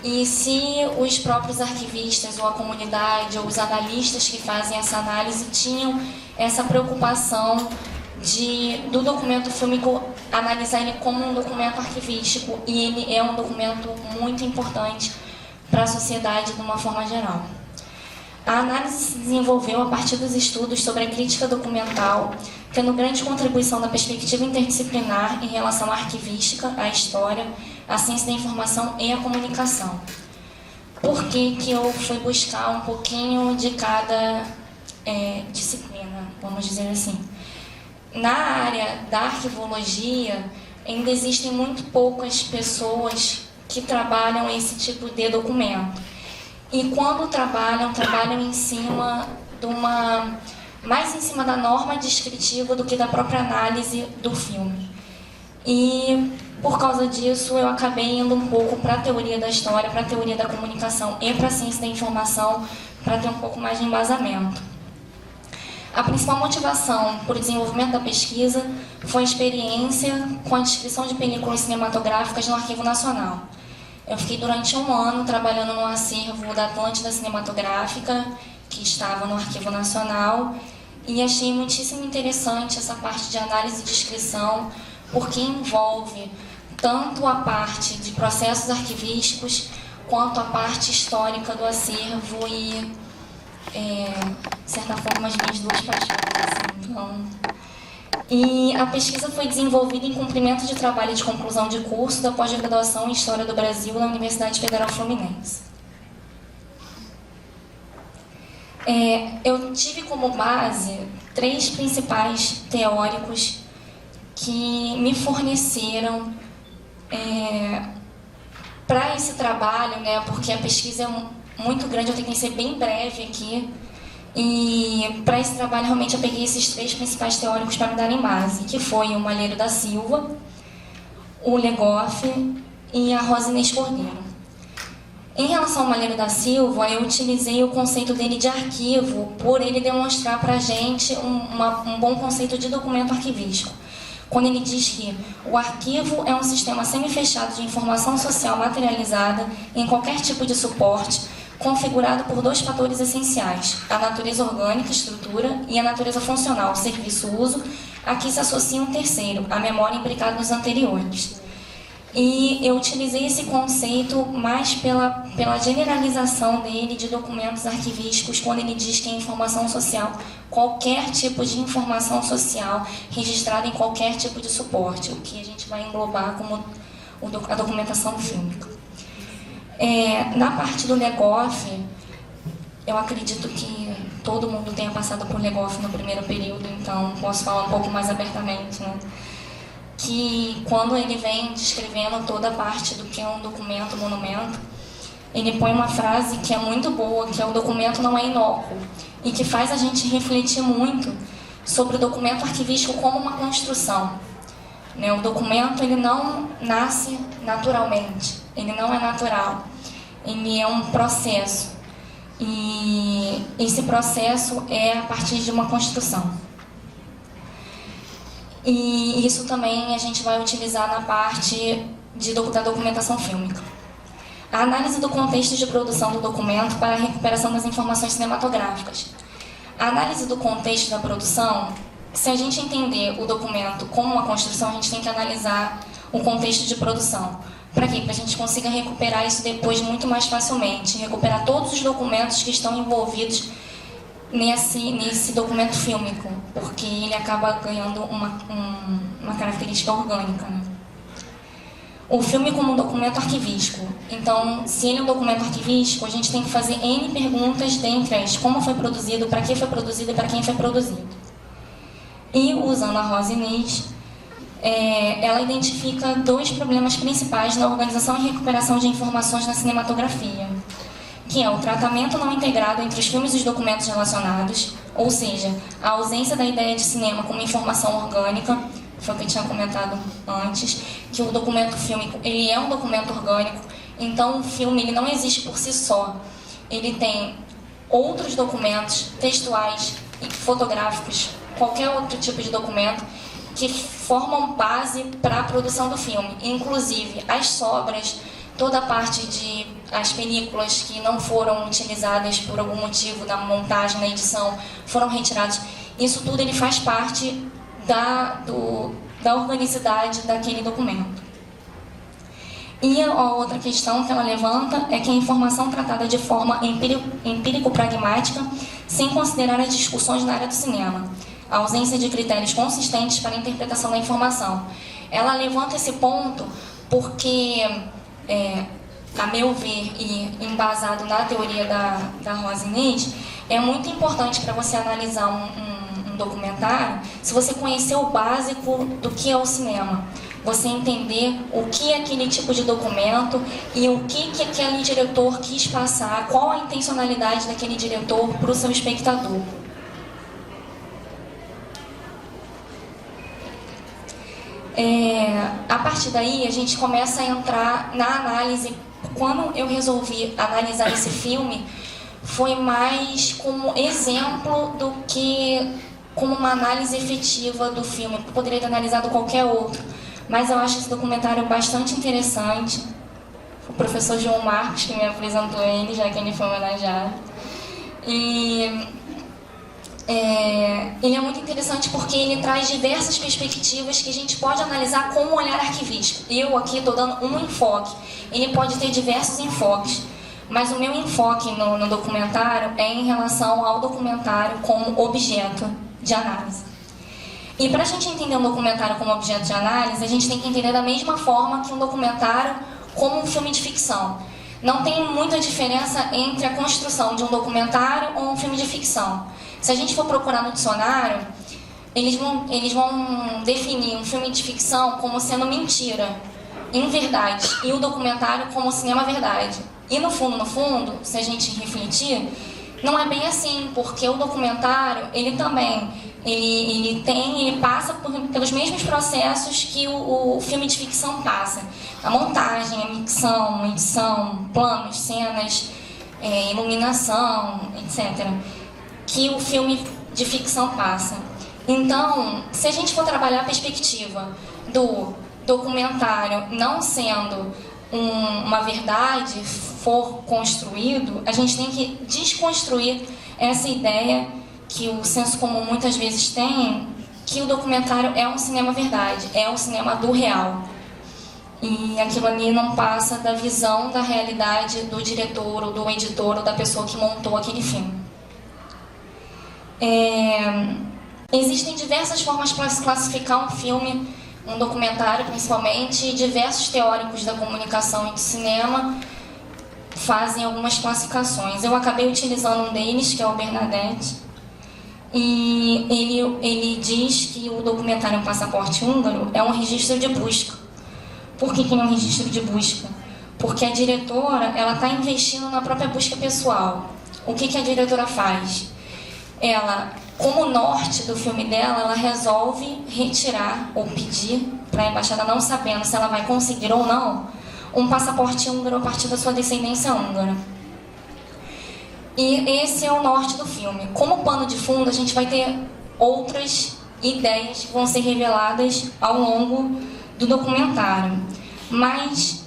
e se os próprios arquivistas ou a comunidade ou os analistas que fazem essa análise tinham essa preocupação do documento fílmico analisar ele como um documento arquivístico, e ele é um documento muito importante para a sociedade de uma forma geral. A análise se desenvolveu a partir dos estudos sobre a crítica documental, tendo grande contribuição da perspectiva interdisciplinar em relação à arquivística, à história, à ciência da informação e à comunicação. Por que eu fui buscar um pouquinho de cada disciplina, vamos dizer assim? Na área da arquivologia, ainda existem muito poucas pessoas que trabalham esse tipo de documento. E quando trabalham em cima de mais em cima da norma descritiva do que da própria análise do filme. E por causa disso eu acabei indo um pouco para a teoria da história, para a teoria da comunicação e para a ciência da informação, para ter um pouco mais de embasamento. A principal motivação para o desenvolvimento da pesquisa foi a experiência com a descrição de películas cinematográficas no Arquivo Nacional. Eu fiquei durante 1 ano trabalhando no acervo da Atlântida Cinematográfica, que estava no Arquivo Nacional, e achei muitíssimo interessante essa parte de análise e descrição, porque envolve tanto a parte de processos arquivísticos, quanto a parte histórica do acervo e, de certa forma, as minhas duas paixões. Então, e a pesquisa foi desenvolvida em cumprimento de trabalho de conclusão de curso da pós-graduação em História do Brasil na Universidade Federal Fluminense. Eu tive como base 3 principais teóricos que me forneceram para esse trabalho, né, porque a pesquisa é muito grande, eu tenho que ser bem breve aqui. E para esse trabalho, realmente, eu peguei esses 3 principais teóricos para me darem base, que foi o Malheiro da Silva, o Legoff e a Rosa Inês Cordeiro. Em relação ao Malheiro da Silva, eu utilizei o conceito dele de arquivo, por ele demonstrar para a gente um bom conceito de documento arquivístico. Quando ele diz que o arquivo é um sistema semifechado de informação social materializada em qualquer tipo de suporte, configurado por 2 fatores essenciais: a natureza orgânica, estrutura, e a natureza funcional, serviço, uso. Aqui se associa um terceiro, a memória implicada nos anteriores. E eu utilizei esse conceito mais pela generalização dele de documentos arquivísticos, quando ele diz que é informação social, qualquer tipo de informação social registrada em qualquer tipo de suporte, o que a gente vai englobar como a documentação fílmica. Na parte do Legoff, eu acredito que todo mundo tenha passado por Legoff no primeiro período, então posso falar um pouco mais abertamente, né? Que quando ele vem descrevendo toda a parte do que é um documento, monumento, ele põe uma frase que é muito boa, que é: o documento não é inócuo, e que faz a gente refletir muito sobre o documento arquivístico como uma construção. O documento, ele não nasce naturalmente, ele não é natural, ele é um processo, e esse processo é a partir de uma construção. E isso também a gente vai utilizar na parte da documentação fílmica. A análise do contexto de produção do documento para a recuperação das informações cinematográficas. A análise do contexto da produção, se a gente entender o documento como uma construção, a gente tem que analisar o contexto de produção. Para quê? Para a gente consiga recuperar isso depois muito mais facilmente, recuperar todos os documentos que estão envolvidos nesse documento fílmico, porque ele acaba ganhando uma característica orgânica, né? O filme como um documento arquivístico. Então, se ele é um documento arquivístico, a gente tem que fazer N perguntas, dentre as: como foi produzido, para que foi produzido e para quem foi produzido. E, usando a Rosa Inês, ela identifica 2 problemas principais na organização e recuperação de informações na cinematografia, que é o tratamento não integrado entre os filmes e os documentos relacionados, ou seja, a ausência da ideia de cinema como informação orgânica. Foi o que eu tinha comentado antes, que o documento fílmico, ele é um documento orgânico, então o filme, ele não existe por si só. Ele tem outros documentos textuais e fotográficos, qualquer outro tipo de documento, que formam base para a produção do filme. Inclusive, as sobras, toda a parte de as películas que não foram utilizadas por algum motivo da montagem, na edição, foram retiradas. Isso tudo ele faz parte da organicidade daquele documento. E a outra questão que ela levanta é que a informação tratada de forma empírico-pragmática, sem considerar as discussões na área do cinema, a ausência de critérios consistentes para a interpretação da informação. Ela levanta esse ponto porque, a meu ver, e embasado na teoria da Rosa Inês, é muito importante para você analisar um documentário se você conhecer o básico do que é o cinema. Você entender o que é aquele tipo de documento e o que aquele diretor quis passar, qual a intencionalidade daquele diretor para o seu espectador. A partir daí, a gente começa a entrar na análise. Quando eu resolvi analisar esse filme, foi mais como exemplo do que como uma análise efetiva do filme. Eu poderia ter analisado qualquer outro, mas eu acho esse documentário bastante interessante. O professor João Marcos que me apresentou ele, já que ele foi homenageado. E ele é muito interessante porque ele traz diversas perspectivas que a gente pode analisar com um olhar arquivístico. Eu aqui estou dando um enfoque. Ele pode ter diversos enfoques, mas o meu enfoque no documentário é em relação ao documentário como objeto de análise. E para a gente entender um documentário como objeto de análise, a gente tem que entender da mesma forma que um documentário como um filme de ficção. Não tem muita diferença entre a construção de um documentário ou um filme de ficção. Se a gente for procurar no dicionário, eles vão definir um filme de ficção como sendo mentira, inverdade, e o documentário como cinema verdade. E no fundo, se a gente refletir, não é bem assim, porque o documentário, ele também, ele passa pelos mesmos processos que o filme de ficção passa. A montagem, a mixão, a edição, planos, cenas, iluminação, etc., que o filme de ficção passa. Então, se a gente for trabalhar a perspectiva do documentário não sendo uma verdade, for construído, a gente tem que desconstruir essa ideia que o senso comum muitas vezes tem, que o documentário é um cinema verdade, é um cinema do real. E aquilo ali não passa da visão da realidade do diretor, ou do editor, ou da pessoa que montou aquele filme. Existem diversas formas para se classificar um filme, um documentário principalmente, e diversos teóricos da comunicação e do cinema fazem algumas classificações. Eu acabei utilizando um deles, que é o Bernadette, e ele diz que o documentário Um Passaporte Húngaro é um registro de busca. Por que é um registro de busca? Porque a diretora está investindo na própria busca pessoal. O que a diretora faz? Ela, como norte do filme dela, ela resolve retirar ou pedir para a embaixada, não sabendo se ela vai conseguir ou não, um passaporte húngaro a partir da sua descendência húngara. E esse é o norte do filme. Como pano de fundo, a gente vai ter outras ideias que vão ser reveladas ao longo do documentário. Mas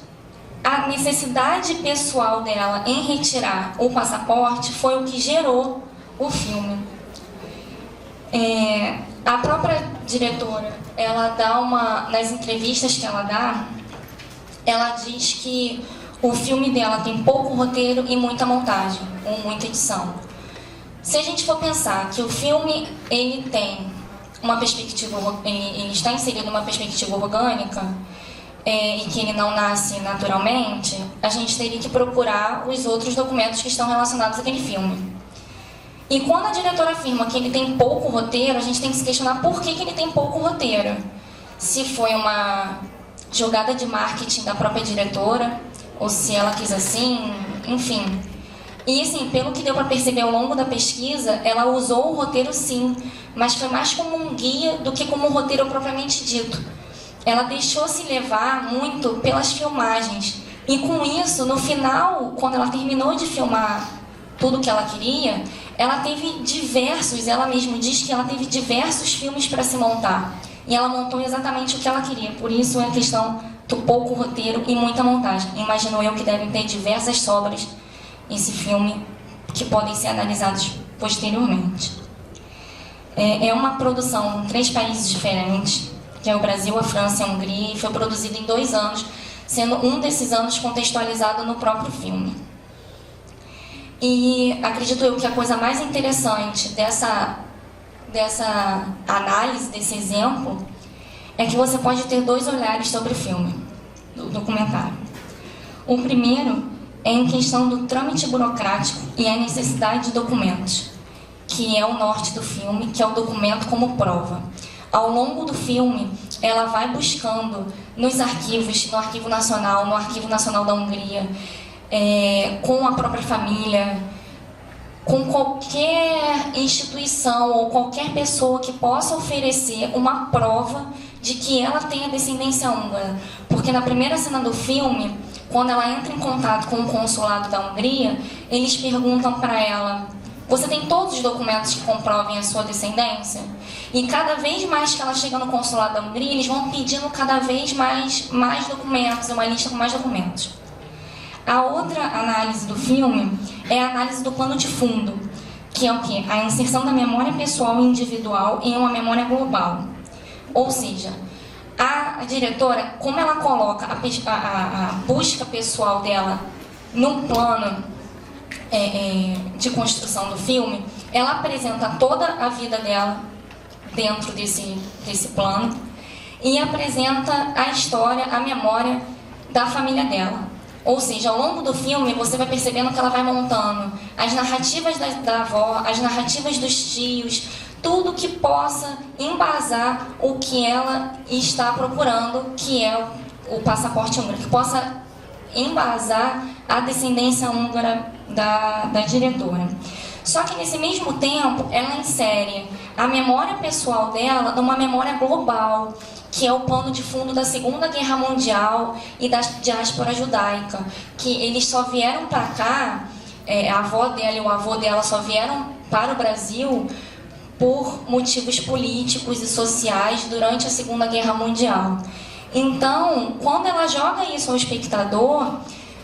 a necessidade pessoal dela em retirar o passaporte foi o que gerou o filme. A própria diretora, ela dá nas entrevistas que ela dá, ela diz que o filme dela tem pouco roteiro e muita montagem, ou muita edição. Se a gente for pensar que o filme ele tem uma perspectiva, ele está inserido numa perspectiva orgânica, e que ele não nasce naturalmente, a gente teria que procurar os outros documentos que estão relacionados àquele filme. E quando a diretora afirma que ele tem pouco roteiro, a gente tem que se questionar por que ele tem pouco roteiro. Se foi uma jogada de marketing da própria diretora, ou se ela quis assim, enfim. E assim, pelo que deu para perceber ao longo da pesquisa, ela usou o roteiro sim, mas foi mais como um guia do que como um roteiro propriamente dito. Ela deixou-se levar muito pelas filmagens. E com isso, no final, quando ela terminou de filmar tudo o que ela queria, ela teve ela mesma diz que ela teve diversos filmes para se montar. E ela montou exatamente o que ela queria. Por isso é a questão do pouco roteiro e muita montagem. Imagino eu que devem ter diversas sobras esse filme que podem ser analisados posteriormente. É uma produção em 3 países diferentes. que é o Brasil, a França e a Hungria, e foi produzido em 2 anos, sendo um desses anos contextualizado no próprio filme. E acredito eu que a coisa mais interessante dessa análise, desse exemplo, é que você pode ter 2 olhares sobre o filme, do documentário. O primeiro é em questão do trâmite burocrático e a necessidade de documentos, que é o norte do filme, que é o documento como prova. Ao longo do filme, ela vai buscando nos arquivos, no Arquivo Nacional, no Arquivo Nacional da Hungria, com a própria família, com qualquer instituição ou qualquer pessoa que possa oferecer uma prova de que ela tem a descendência húngara. Porque na primeira cena do filme, quando ela entra em contato com o consulado da Hungria, eles perguntam para ela: você tem todos os documentos que comprovem a sua descendência? E cada vez mais que ela chega no consulado da Hungria, eles vão pedindo cada vez mais documentos, uma lista com mais documentos. A outra análise do filme é a análise do plano de fundo, que é o quê? A inserção da memória pessoal e individual em uma memória global. Ou seja, a diretora, como ela coloca a busca pessoal dela num plano de construção do filme, ela apresenta toda a vida dela dentro desse plano e apresenta a história, a memória da família dela. Ou seja, ao longo do filme você vai percebendo que ela vai montando as narrativas da avó, as narrativas dos tios, tudo que possa embasar o que ela está procurando, que é o passaporte húngaro, que possa embasar a descendência húngara da diretora. Só que nesse mesmo tempo ela insere a memória pessoal dela numa memória global, que é o pano de fundo da Segunda Guerra Mundial e da diáspora judaica, que eles só vieram para cá, a avó dela e o avô dela só vieram para o Brasil por motivos políticos e sociais durante a Segunda Guerra Mundial. Então, quando ela joga isso ao espectador,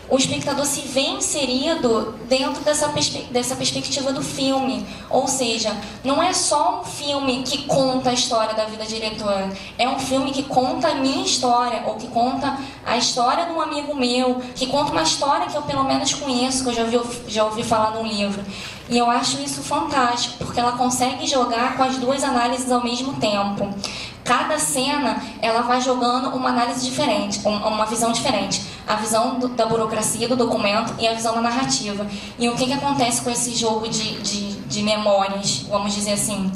o espectador se vê inserido dentro dessa perspectiva do filme. Ou seja, não é só um filme que conta a história da vida diretora, é um filme que conta a minha história, ou que conta a história de um amigo meu, que conta uma história que eu pelo menos conheço, que eu já ouvi falar num livro. E eu acho isso fantástico, porque ela consegue jogar com as 2 análises ao mesmo tempo. Cada cena, ela vai jogando uma análise diferente, uma visão diferente. A visão da burocracia do documento e a visão da narrativa. E o que acontece com esse jogo de memórias, vamos dizer assim?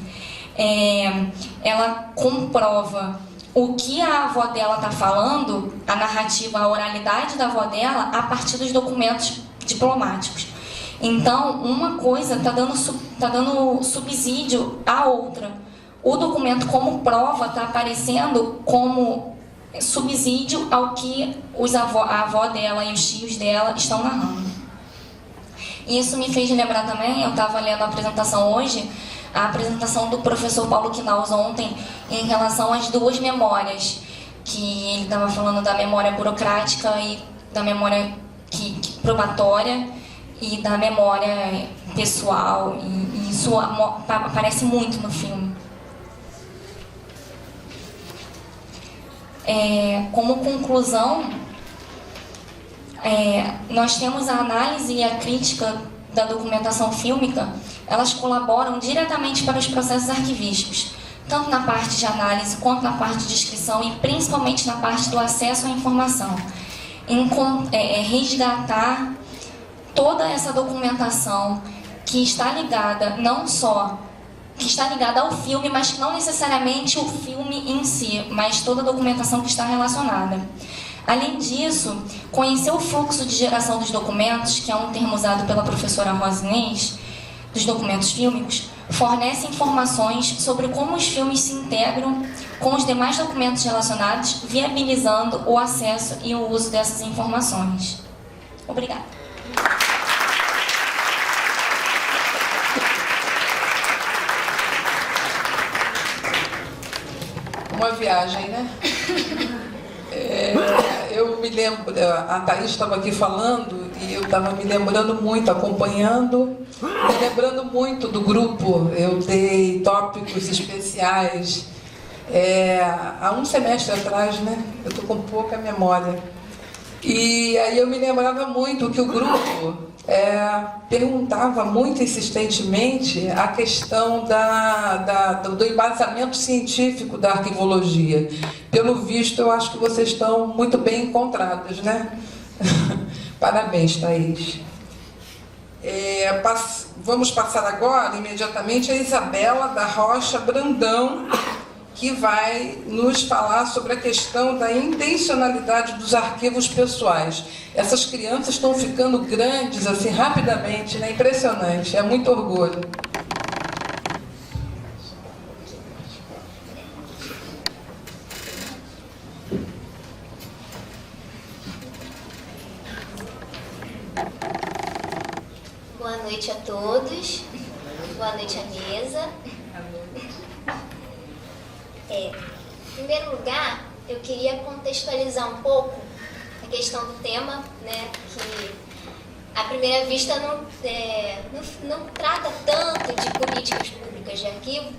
Ela comprova o que a avó dela está falando, a narrativa, a oralidade da avó dela, a partir dos documentos diplomáticos. Então, uma coisa está dando subsídio à outra. O documento como prova está aparecendo como subsídio ao que a avó dela e os tios dela estão narrando. Isso me fez lembrar também, eu estava lendo a apresentação hoje, a apresentação do professor Paulo Knaus ontem, em relação às 2 memórias, que ele estava falando da memória burocrática e da memória probatória e da memória pessoal, e isso aparece muito no filme. Como conclusão, nós temos a análise e a crítica da documentação fílmica, elas colaboram diretamente para os processos arquivísticos, tanto na parte de análise quanto na parte de descrição e principalmente na parte do acesso à informação. Resgatar toda essa documentação que está ligada não só que está ligada ao filme, mas não necessariamente o filme em si, mas toda a documentação que está relacionada. Além disso, conhecer o fluxo de geração dos documentos, que é um termo usado pela professora Rosa Inês, dos documentos fílmicos, fornece informações sobre como os filmes se integram com os demais documentos relacionados, viabilizando o acesso e o uso dessas informações. Obrigada. Uma viagem, né? Eu me lembro, a Thaís estava aqui falando e eu estava me lembrando muito, acompanhando, me lembrando muito do grupo. Eu dei tópicos especiais há um semestre atrás, né? Eu estou com pouca memória. E aí eu me lembrava muito que o grupo perguntava muito insistentemente a questão do embasamento científico da arquivologia. Pelo visto, eu acho que vocês estão muito bem encontrados, né? Parabéns, Thaís. Vamos passar agora, imediatamente, a Isabela da Rocha Brandão, que vai nos falar sobre a questão da intencionalidade dos arquivos pessoais. Essas crianças estão ficando grandes, assim, rapidamente, né? Impressionante, é muito orgulho. Boa noite a todos, boa noite à mesa. Em primeiro lugar, eu queria contextualizar um pouco a questão do tema, né, que à primeira vista não trata tanto de políticas públicas de arquivo,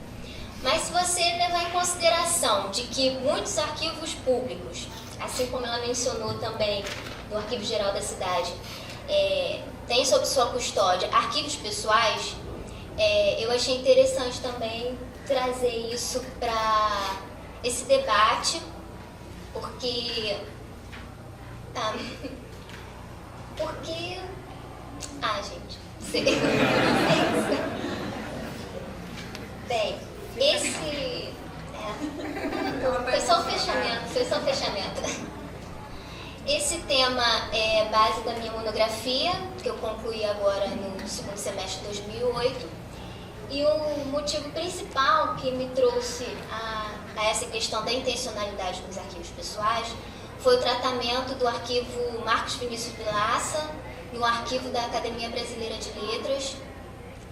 mas se você levar em consideração de que muitos arquivos públicos, assim como ela mencionou também no Arquivo Geral da Cidade, tem sob sua custódia arquivos pessoais, eu achei interessante também trazer isso para esse debate, porque gente, bem, foi só o fechamento. Esse tema é base da minha monografia, que eu concluí agora no segundo semestre de 2008. E o motivo principal que me trouxe a essa questão da intencionalidade nos arquivos pessoais foi o tratamento do arquivo Marcos Vinícius Vilaça no arquivo da Academia Brasileira de Letras,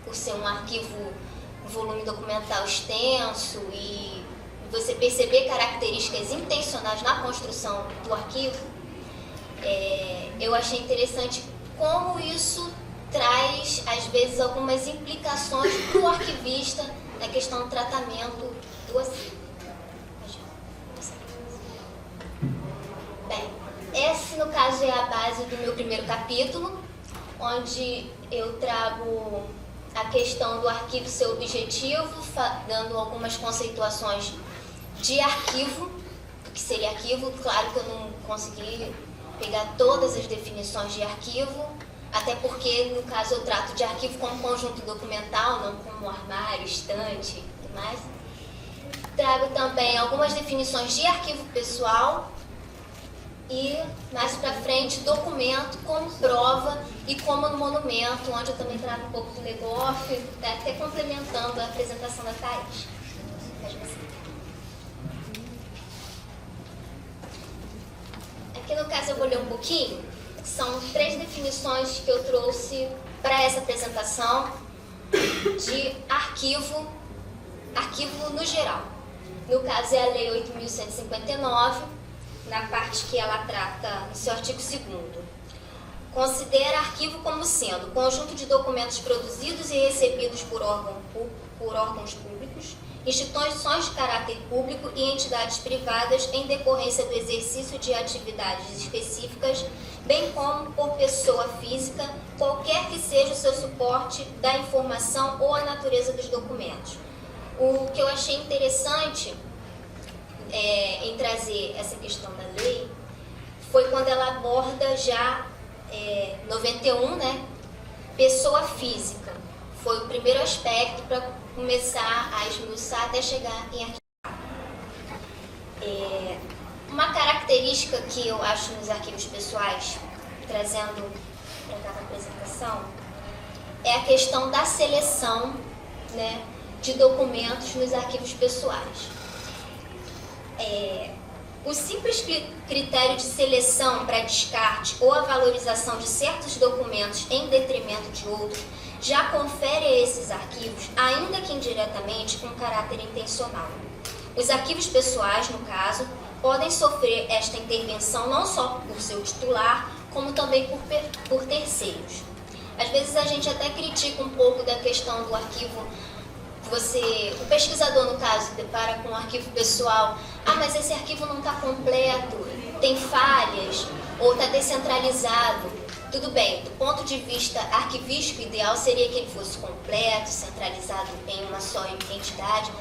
por ser um volume documental extenso e você perceber características intencionais na construção do arquivo. Eu achei interessante como isso traz, às vezes, algumas implicações para o arquivista na questão do tratamento do arquivo. Bem, esse, no caso, é a base do meu primeiro capítulo, onde eu trago a questão do arquivo ser objetivo, dando algumas conceituações de arquivo, do que seria arquivo. Claro que eu não consegui pegar todas as definições de arquivo, até porque, no caso, eu trato de arquivo como conjunto documental, não como armário, estante e tudo mais. Trago também algumas definições de arquivo pessoal e, mais pra frente, documento como prova e como no monumento, onde eu também trago um pouco do Legoff, até complementando a apresentação da Thaís. Aqui, no caso, eu vou ler um pouquinho. São 3 definições que eu trouxe para essa apresentação de arquivo no geral. No caso, é a Lei 8.159, na parte que ela trata no seu artigo 2º. Considera arquivo como sendo conjunto de documentos produzidos e recebidos por órgãos públicos, instituições de caráter público e entidades privadas em decorrência do exercício de atividades específicas, bem como por pessoa física, qualquer que seja o seu suporte da informação ou a natureza dos documentos. O que eu achei interessante em trazer essa questão da lei foi quando ela aborda já 91, né? Pessoa física. Foi o primeiro aspecto para começar a esmiuçar até chegar em arquivo. Uma característica que eu acho nos arquivos pessoais, trazendo para cada apresentação, é a questão da seleção, né, de documentos nos arquivos pessoais. O simples critério de seleção para descarte ou a valorização de certos documentos em detrimento de outros já confere a esses arquivos, ainda que indiretamente, um caráter intencional. Os arquivos pessoais, no caso, podem sofrer esta intervenção não só por seu titular, como também por terceiros. Às vezes a gente até critica um pouco da questão do arquivo o pesquisador, no caso, depara com um arquivo pessoal, mas esse arquivo não está completo, tem falhas, ou está descentralizado. Tudo bem, do ponto de vista arquivístico, o ideal seria que ele fosse completo, centralizado em uma só entidade,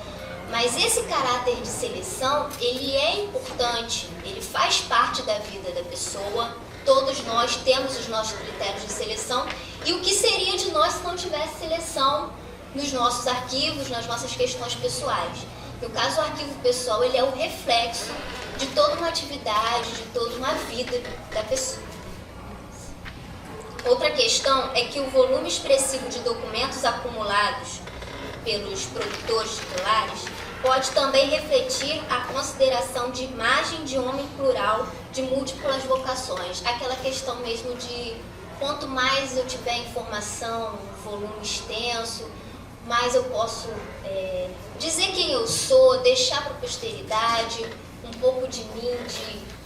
mas esse caráter de seleção, ele é importante, ele faz parte da vida da pessoa, todos nós temos os nossos critérios de seleção, e o que seria de nós se não tivesse seleção nos nossos arquivos, nas nossas questões pessoais. No caso, o arquivo pessoal, ele é o reflexo de toda uma atividade, de toda uma vida da pessoa. Outra questão é que o volume expressivo de documentos acumulados pelos produtores titulares pode também refletir a consideração de imagem de homem plural de múltiplas vocações. Aquela questão mesmo de quanto mais eu tiver informação, volume extenso, mais eu posso dizer quem eu sou, deixar para a posteridade um pouco de mim,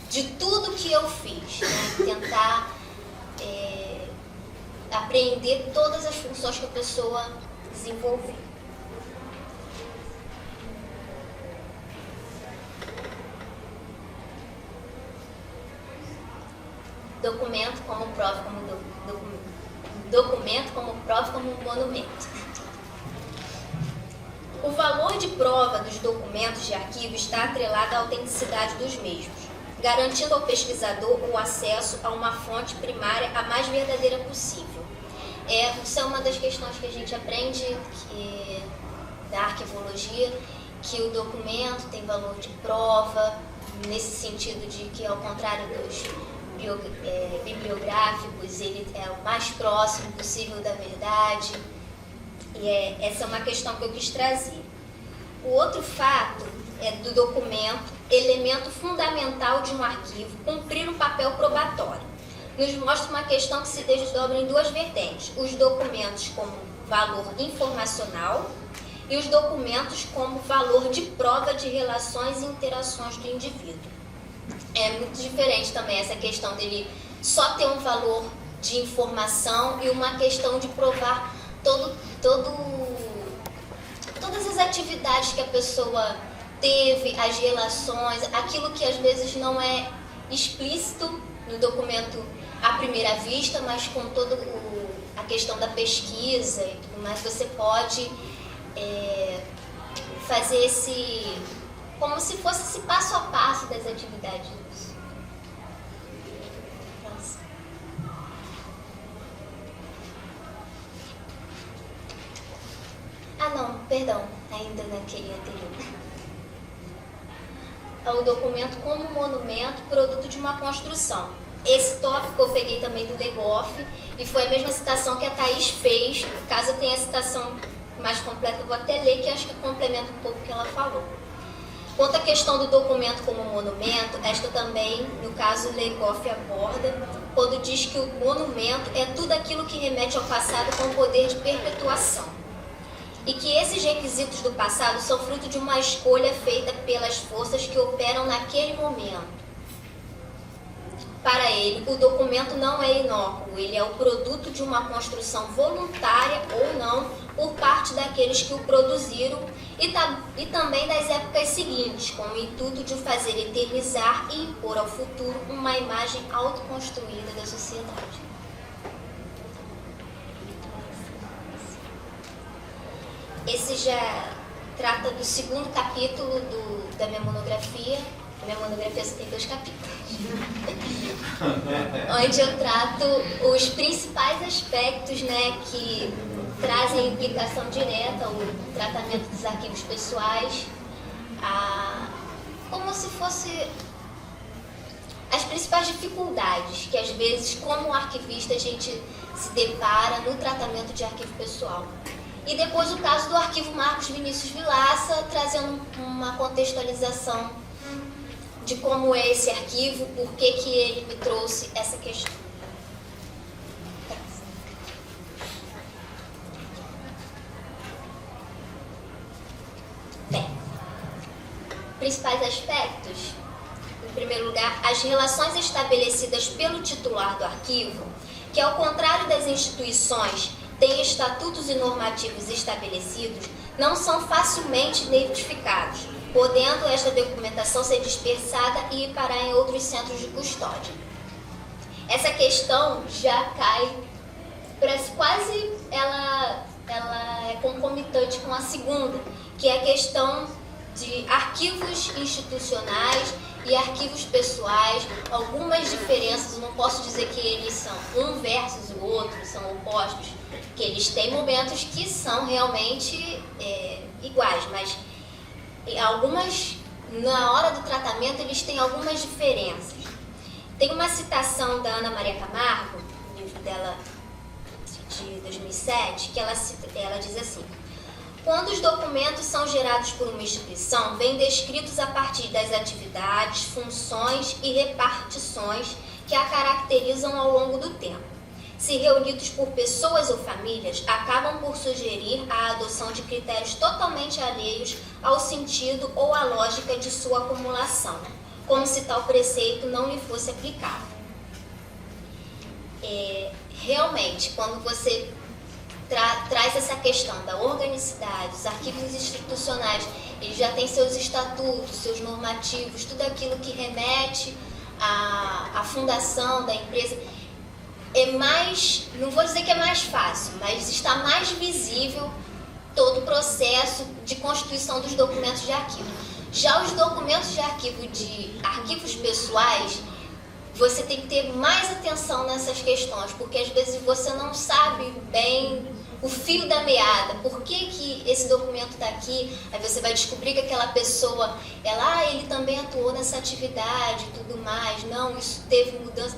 de tudo que eu fiz, né? Tentar apreender todas as funções que a pessoa desenvolveu. Documento como prova, documento como prova, como monumento. O valor de prova dos documentos de arquivo está atrelado à autenticidade dos mesmos, garantindo ao pesquisador o acesso a uma fonte primária a mais verdadeira possível. Isso é uma das questões que a gente aprende da arquivologia, que o documento tem valor de prova, nesse sentido de que, ao contrário dos bibliográficos, ele é o mais próximo possível da verdade. E essa é uma questão que eu quis trazer. O outro fato é do documento, elemento fundamental de um arquivo, cumprir um papel probatório. Nos mostra uma questão que se desdobra em duas vertentes: os documentos como valor informacional e os documentos como valor de prova de relações e interações do indivíduo. É muito diferente também essa questão dele só ter um valor de informação e uma questão de provar todas as atividades que a pessoa teve, as relações, aquilo que às vezes não é explícito no documento à primeira vista, mas com toda a questão da pesquisa e tudo mais, você pode fazer como se fosse esse passo a passo das atividades. Não, perdão, ainda naquele anterior. O documento como monumento, produto de uma construção. Esse tópico eu peguei também do Legoff e foi a mesma citação que a Thaís fez. Caso eu tenha a citação mais completa, eu vou até ler, que acho que complementa um pouco o que ela falou. Quanto à questão do documento como monumento, esta também, no caso, Legoff aborda, quando diz que o monumento é tudo aquilo que remete ao passado com o poder de perpetuação. E que esses requisitos do passado são fruto de uma escolha feita pelas forças que operam naquele momento. Para ele, o documento não é inócuo, ele é o produto de uma construção voluntária ou não por parte daqueles que o produziram e também das épocas seguintes, com o intuito de fazer eternizar e impor ao futuro uma imagem autoconstruída da sociedade. Esse já trata do segundo capítulo da minha monografia. A minha monografia só tem 2 capítulos. Onde eu trato os principais aspectos, né, que trazem implicação direta ao tratamento dos arquivos pessoais, como se fosse as principais dificuldades que, às vezes, como arquivista, a gente se depara no tratamento de arquivo pessoal. E depois o caso do arquivo Marcos Vinícius Vilaça, trazendo uma contextualização de como é esse arquivo, por que ele me trouxe essa questão. Bem, principais aspectos. Em primeiro lugar, as relações estabelecidas pelo titular do arquivo, que, ao contrário das instituições, tem estatutos e normativos estabelecidos, não são facilmente identificados, podendo esta documentação ser dispersada e ir parar em outros centros de custódia. Essa questão já cai, parece quase ela é concomitante com a segunda, que é a questão de arquivos institucionais e arquivos pessoais. Algumas diferenças, eu não posso dizer que eles são um versus o outro, são opostos, que eles têm momentos que são realmente iguais, mas algumas, na hora do tratamento, eles têm algumas diferenças. Tem uma citação da Ana Maria Camargo, no livro dela de 2007, que ela diz assim: quando os documentos são gerados por uma instituição, vêm descritos a partir das atividades, funções e repartições que a caracterizam ao longo do tempo. Se reunidos por pessoas ou famílias, acabam por sugerir a adoção de critérios totalmente alheios ao sentido ou à lógica de sua acumulação, como se tal preceito não lhe fosse aplicável. Realmente, quando você traz essa questão da organicidade, os arquivos institucionais, eles já têm seus estatutos, seus normativos, tudo aquilo que remete à fundação da empresa. É mais, não vou dizer que é mais fácil, mas está mais visível todo o processo de constituição dos documentos de arquivo. Já os documentos de arquivos pessoais, você tem que ter mais atenção nessas questões, porque às vezes você não sabe bem o fio da meada, por que esse documento está aqui, aí você vai descobrir que aquela pessoa, ele também atuou nessa atividade e tudo mais, não, isso teve mudança.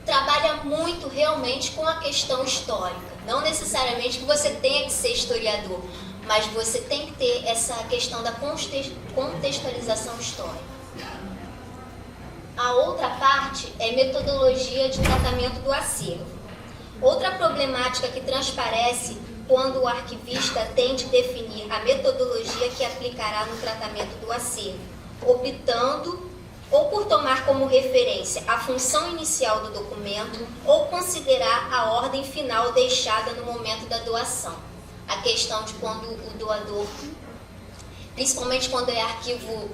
Trabalha muito realmente com a questão histórica, não necessariamente que você tenha que ser historiador, mas você tem que ter essa questão da contextualização histórica. A outra parte é metodologia de tratamento do acervo. Outra problemática que transparece quando o arquivista tem de definir a metodologia que aplicará no tratamento do acervo, optando ou por tomar como referência a função inicial do documento ou considerar a ordem final deixada no momento da doação. A questão de quando o doador, principalmente quando é arquivo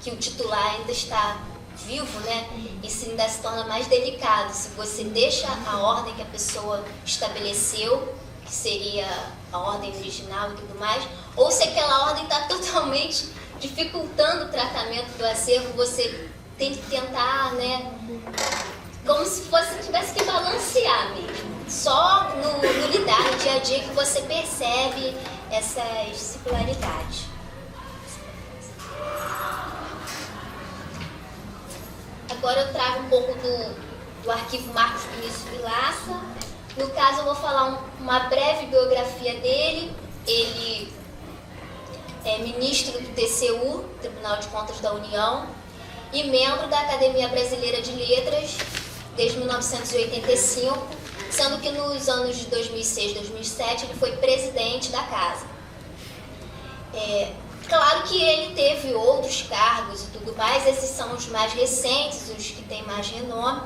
que o titular ainda está vivo, né? Isso ainda se torna mais delicado. Se você deixa a ordem que a pessoa estabeleceu, que seria a ordem original e tudo mais, ou se aquela ordem está totalmente dificultando o tratamento do acervo, você tem que tentar, né? Como se você tivesse que balancear mesmo. Só no lidar, no dia a dia, que você percebe essas singularidades. Agora eu trago um pouco do arquivo Marcos Vinícius Vilaça. No caso, eu vou falar uma breve biografia dele. Ele é ministro do TCU, Tribunal de Contas da União, e membro da Academia Brasileira de Letras desde 1985, sendo que nos anos de 2006 e 2007 ele foi presidente da casa. Claro que ele teve outros cargos e tudo mais, esses são os mais recentes, os que têm mais renome,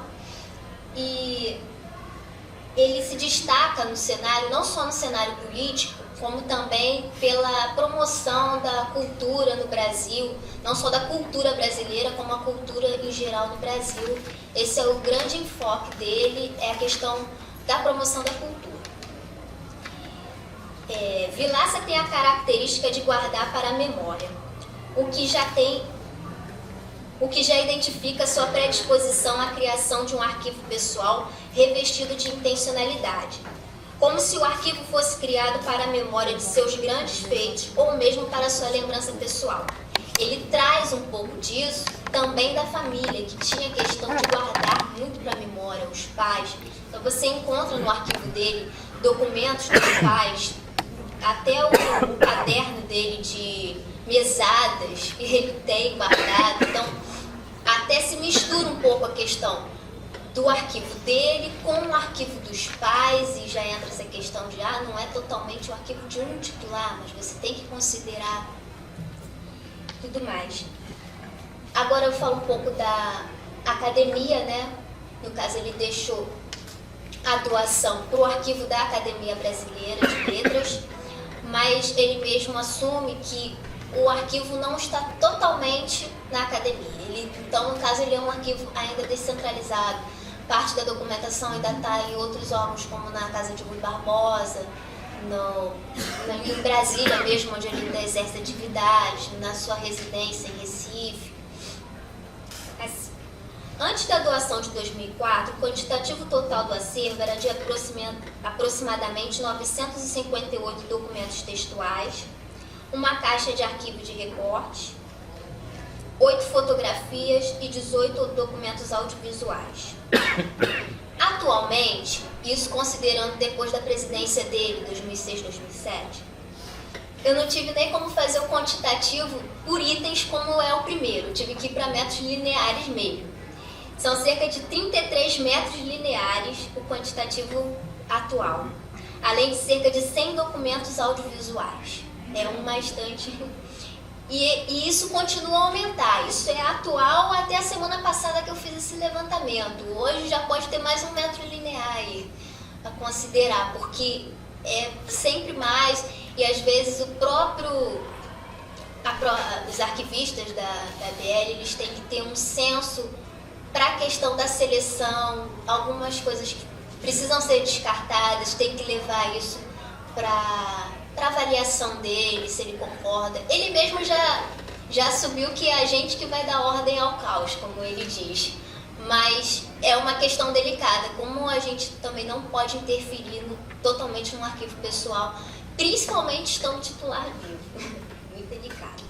e ele se destaca no cenário, não só no cenário político, como também pela promoção da cultura no Brasil, não só da cultura brasileira, como a cultura em geral no Brasil. Esse é o grande enfoque dele, é a questão da promoção da cultura. Vilaça tem a característica de guardar para a memória, o que já identifica sua predisposição à criação de um arquivo pessoal revestido de intencionalidade, como se o arquivo fosse criado para a memória de seus grandes feitos ou mesmo para sua lembrança pessoal. Ele traz um pouco disso também da família, que tinha a questão de guardar muito para a memória, os pais. Então você encontra no arquivo dele documentos dos pais, até o caderno dele de mesadas ele tem guardado. Então até se mistura um pouco a questão do arquivo dele com o arquivo dos pais, e já entra essa questão de não é totalmente o arquivo de um titular, mas você tem que considerar tudo mais. Agora eu falo um pouco da academia, né? No caso, ele deixou a doação para o arquivo da Academia Brasileira de Letras, mas ele mesmo assume que o arquivo não está totalmente na academia. Então, no caso, ele é um arquivo ainda descentralizado. Parte da documentação ainda está em outros órgãos, como na Casa de Rui Barbosa, em Brasília mesmo, onde ele ainda exerce atividade, na sua residência em Recife. Antes da doação de 2004, o quantitativo total do acervo era de aproximadamente 958 documentos textuais, uma caixa de arquivo de recorte, 8 fotografias e 18 documentos audiovisuais. Atualmente, isso considerando depois da presidência dele, 2006-2007, eu não tive nem como fazer o quantitativo por itens como é o primeiro, tive que ir para metros lineares mesmo. São cerca de 33 metros lineares o quantitativo atual, além de cerca de 100 documentos audiovisuais. É um bastante. E isso continua a aumentar. Isso é atual até a semana passada que eu fiz esse levantamento. Hoje já pode ter mais 1 metro linear aí a considerar, porque é sempre mais, e às vezes os arquivistas da BL, eles têm que ter um senso para a questão da seleção, algumas coisas que precisam ser descartadas, tem que levar isso para avaliação dele, se ele concorda. Ele mesmo já assumiu que é a gente que vai dar ordem ao caos, como ele diz. Mas é uma questão delicada, como a gente também não pode interferir totalmente no arquivo pessoal, principalmente estando titular vivo. Muito delicado.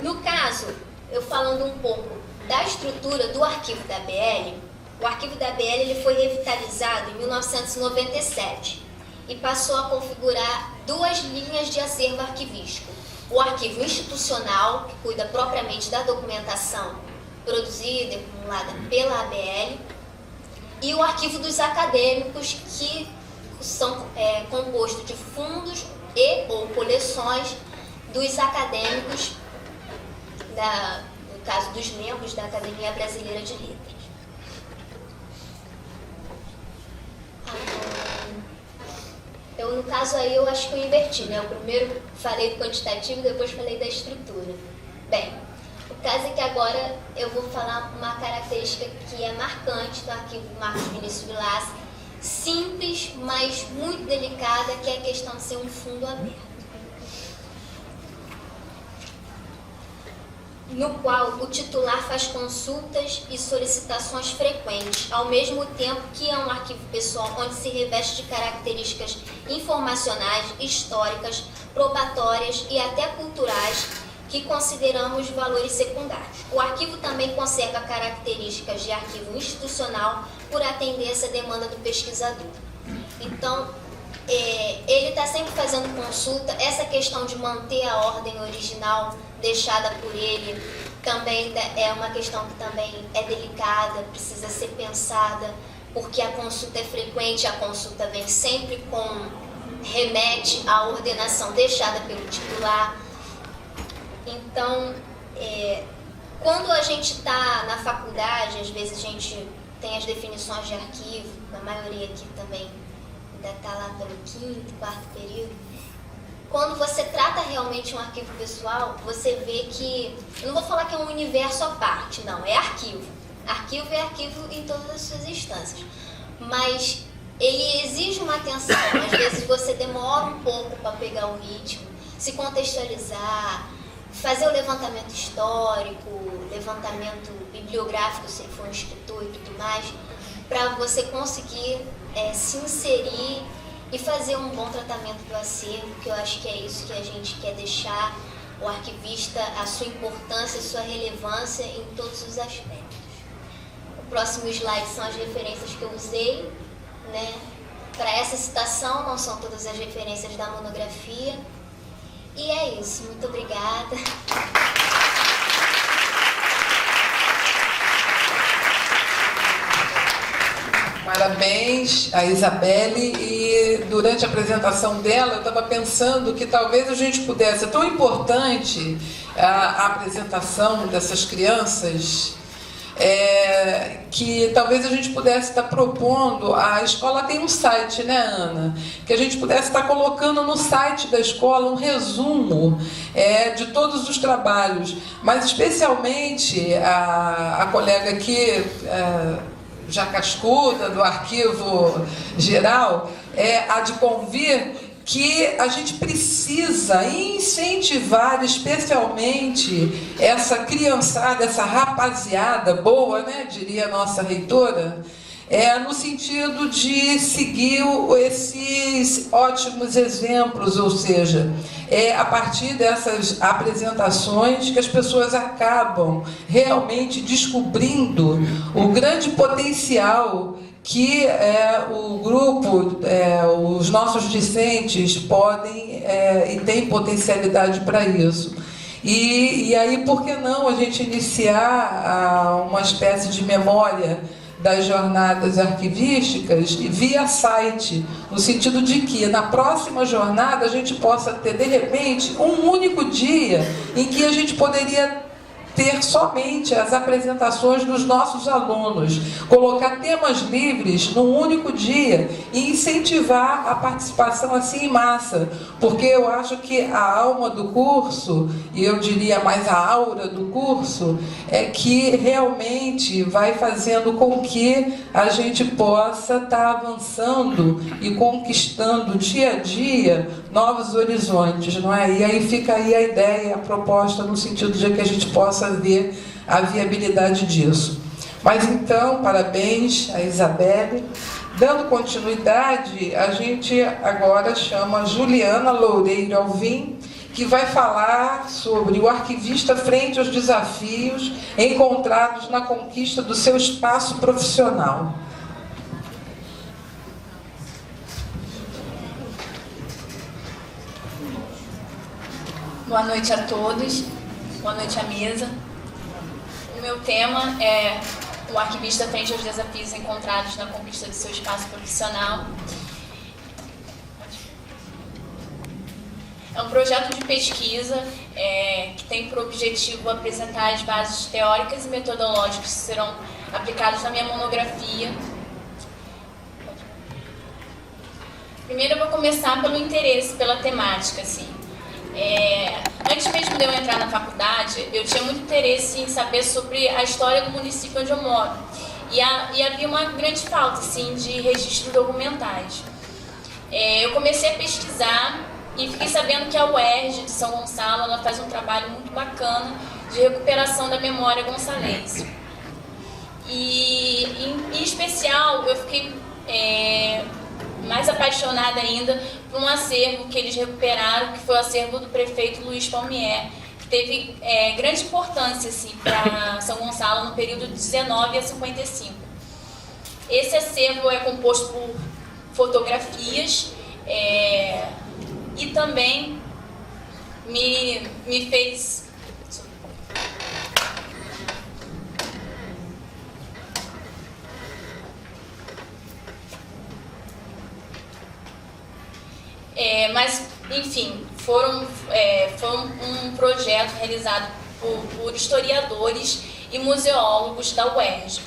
No caso, eu falando um pouco da estrutura do arquivo da BL, o arquivo da BL ele foi revitalizado em 1997 e passou a configurar 2 linhas de acervo arquivístico. O arquivo institucional, que cuida propriamente da documentação produzida e acumulada pela ABL, e o arquivo dos acadêmicos, que são composto de fundos e ou coleções dos acadêmicos, no caso dos membros da Academia Brasileira de Letras. No caso aí, eu acho que eu inverti, né? Eu primeiro falei do quantitativo, depois falei da estrutura. Bem, o caso é que agora eu vou falar uma característica que é marcante do arquivo Marcos Vinícius Vilaça, simples, mas muito delicada, que é a questão de ser um fundo aberto, no qual o titular faz consultas e solicitações frequentes, ao mesmo tempo que é um arquivo pessoal onde se reveste de características informacionais, históricas, probatórias e até culturais que consideramos valores secundários. O arquivo também conserva características de arquivo institucional por atender essa demanda do pesquisador. Então, ele está sempre fazendo consulta. Essa questão de manter a ordem original deixada por ele também é uma questão que também é delicada, precisa ser pensada, porque a consulta é frequente, a consulta vem sempre remete à ordenação deixada pelo titular. Então, quando a gente está na faculdade, às vezes a gente tem as definições de arquivo, a maioria aqui também ainda está lá pelo 5º, 4º período. Quando você trata realmente um arquivo pessoal, você vê que, eu não vou falar que é um universo à parte, não, é arquivo. Arquivo é arquivo em todas as suas instâncias, mas ele exige uma atenção. Às vezes você demora um pouco para pegar o ritmo, se contextualizar, fazer o levantamento histórico, levantamento bibliográfico, se ele for um escritor e tudo mais, para você conseguir se inserir e fazer um bom tratamento do acervo, que eu acho que é isso que a gente quer deixar o arquivista, a sua importância, a sua relevância em todos os aspectos. O próximo slide são as referências que eu usei, né? Para essa citação, não são todas as referências da monografia. E é isso, muito obrigada. Parabéns a Isabelle, e durante a apresentação dela eu estava pensando que talvez a gente pudesse, é tão importante a apresentação dessas crianças, que talvez a gente pudesse estar propondo. A escola tem um site, né, Ana? Que a gente pudesse estar colocando no site da escola um resumo de todos os trabalhos, mas especialmente a colega aqui, já cascuda, do Arquivo Geral, há de convir que a gente precisa incentivar especialmente essa criançada, essa rapaziada boa, né, diria a nossa reitora, no sentido de seguir esses ótimos exemplos, ou seja, a partir dessas apresentações que as pessoas acabam realmente descobrindo o grande potencial que o grupo, os nossos discentes podem e têm potencialidade para isso. E aí, por que não a gente iniciar uma espécie de memória das jornadas arquivísticas via site, no sentido de que na próxima jornada a gente possa ter, de repente, um único dia em que a gente poderia ter somente as apresentações dos nossos alunos, colocar temas livres num único dia e incentivar a participação assim em massa, porque eu acho que a alma do curso, e eu diria mais a aura do curso, é que realmente vai fazendo com que a gente possa estar avançando e conquistando dia a dia novos horizontes, não é? E aí fica aí a ideia, a proposta, no sentido de que a gente possa ver a viabilidade disso. Mas então, parabéns a Isabelle. Dando continuidade, a gente agora chama Juliana Loureiro Alvim, que vai falar sobre o arquivista frente aos desafios encontrados na conquista do seu espaço profissional. Boa noite a todos, boa noite à mesa. O meu tema é o arquivista frente aos desafios encontrados na conquista do seu espaço profissional. É um projeto de pesquisa que tem por objetivo apresentar as bases teóricas e metodológicas que serão aplicadas na minha monografia. Primeiro eu vou começar pelo interesse pela temática, assim. Antes mesmo de eu entrar na faculdade, eu tinha muito interesse em saber sobre a história do município onde eu moro. E havia uma grande falta, assim, de registros documentais. Eu comecei a pesquisar e fiquei sabendo que a UERJ de São Gonçalo ela faz um trabalho muito bacana de recuperação da memória gonçalense. E em especial, eu fiquei mais apaixonada ainda por um acervo que eles recuperaram, que foi o acervo do prefeito Luiz Palmier, que teve grande importância assim, para São Gonçalo no período de 19 a 55. Esse acervo é composto por fotografias e também me fez... mas, enfim, foi um projeto realizado por historiadores e museólogos da UERJ.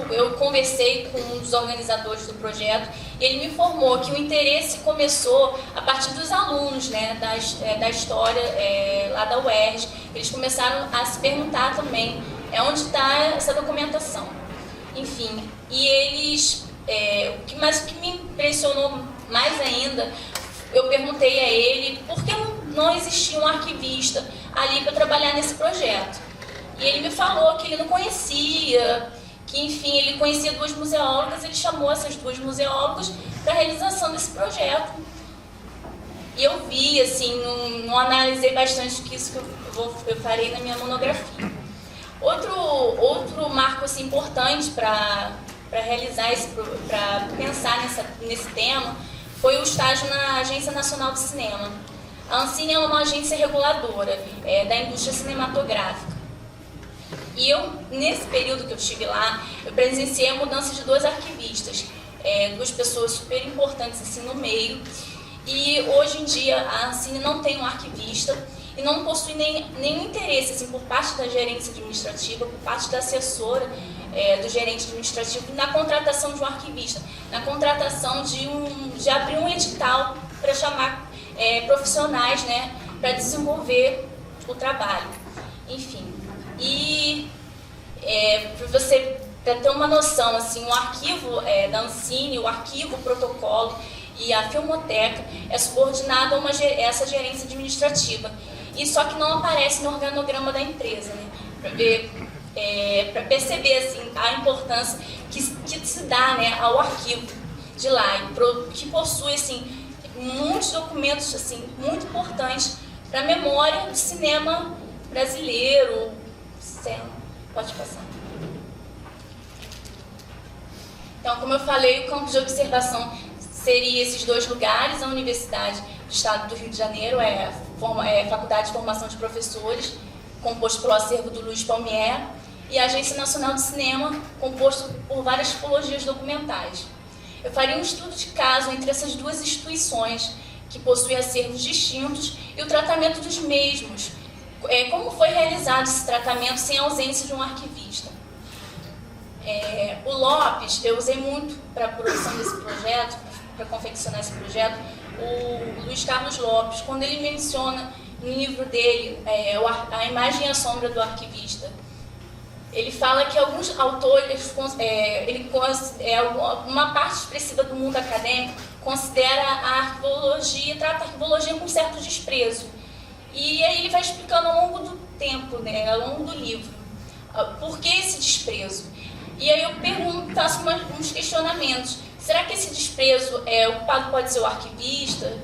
Eu conversei com um dos organizadores do projeto e ele me informou que o interesse começou a partir dos alunos, né, da história lá da UERJ. Eles começaram a se perguntar também onde está essa documentação. Enfim, e eles... o que me impressionou mais ainda, eu perguntei a ele por que não existia um arquivista ali para trabalhar nesse projeto. E ele me falou que ele não conhecia, que enfim, ele conhecia duas museólogas, ele chamou essas duas museólogas para a realização desse projeto. E eu vi, assim, não analisei bastante que isso que eu farei na minha monografia. Outro marco assim, importante para realizar para pensar nesse tema, foi o estágio na Agência Nacional de Cinema. A Ancine é uma agência reguladora da indústria cinematográfica. E eu, nesse período que eu estive lá, eu presenciei a mudança de duas arquivistas, duas pessoas super importantes assim, no meio. E hoje em dia a Ancine não tem um arquivista e não possui nenhum interesse assim, por parte da gerência administrativa, por parte da assessora do gerente administrativo na contratação de um arquivista, na contratação de abrir um edital para chamar profissionais, né, para desenvolver o trabalho. Enfim, e para ter uma noção, assim, o arquivo da Ancine, o arquivo, o protocolo e a filmoteca é subordinado a essa gerência administrativa, e só que não aparece no organograma da empresa, né, para perceber assim, a importância que se dá, né, ao arquivo de lá, que possui assim, muitos documentos assim, muito importantes para a memória do cinema brasileiro. Pode passar. Então, como eu falei, o campo de observação seria esses dois lugares: a Universidade do Estado do Rio de Janeiro, a Faculdade de Formação de Professores, composto pelo acervo do Luiz Palmier, e a Agência Nacional de Cinema, composto por várias tipologias documentais. Eu faria um estudo de caso entre essas duas instituições, que possuem acervos distintos, e o tratamento dos mesmos. Como foi realizado esse tratamento sem ausência de um arquivista? O Lopes, eu usei muito para a produção desse projeto, para confeccionar esse projeto, o Luiz Carlos Lopes, quando ele menciona no livro dele, A Imagem e a Sombra do Arquivista, ele fala que alguns autores, uma parte expressiva do mundo acadêmico considera a arquivologia, trata a arquivologia com certo desprezo. E aí ele vai explicando ao longo do tempo, né, ao longo do livro, por que esse desprezo. E aí eu faço uns questionamentos. Será que esse desprezo o culpado pode ser o arquivista?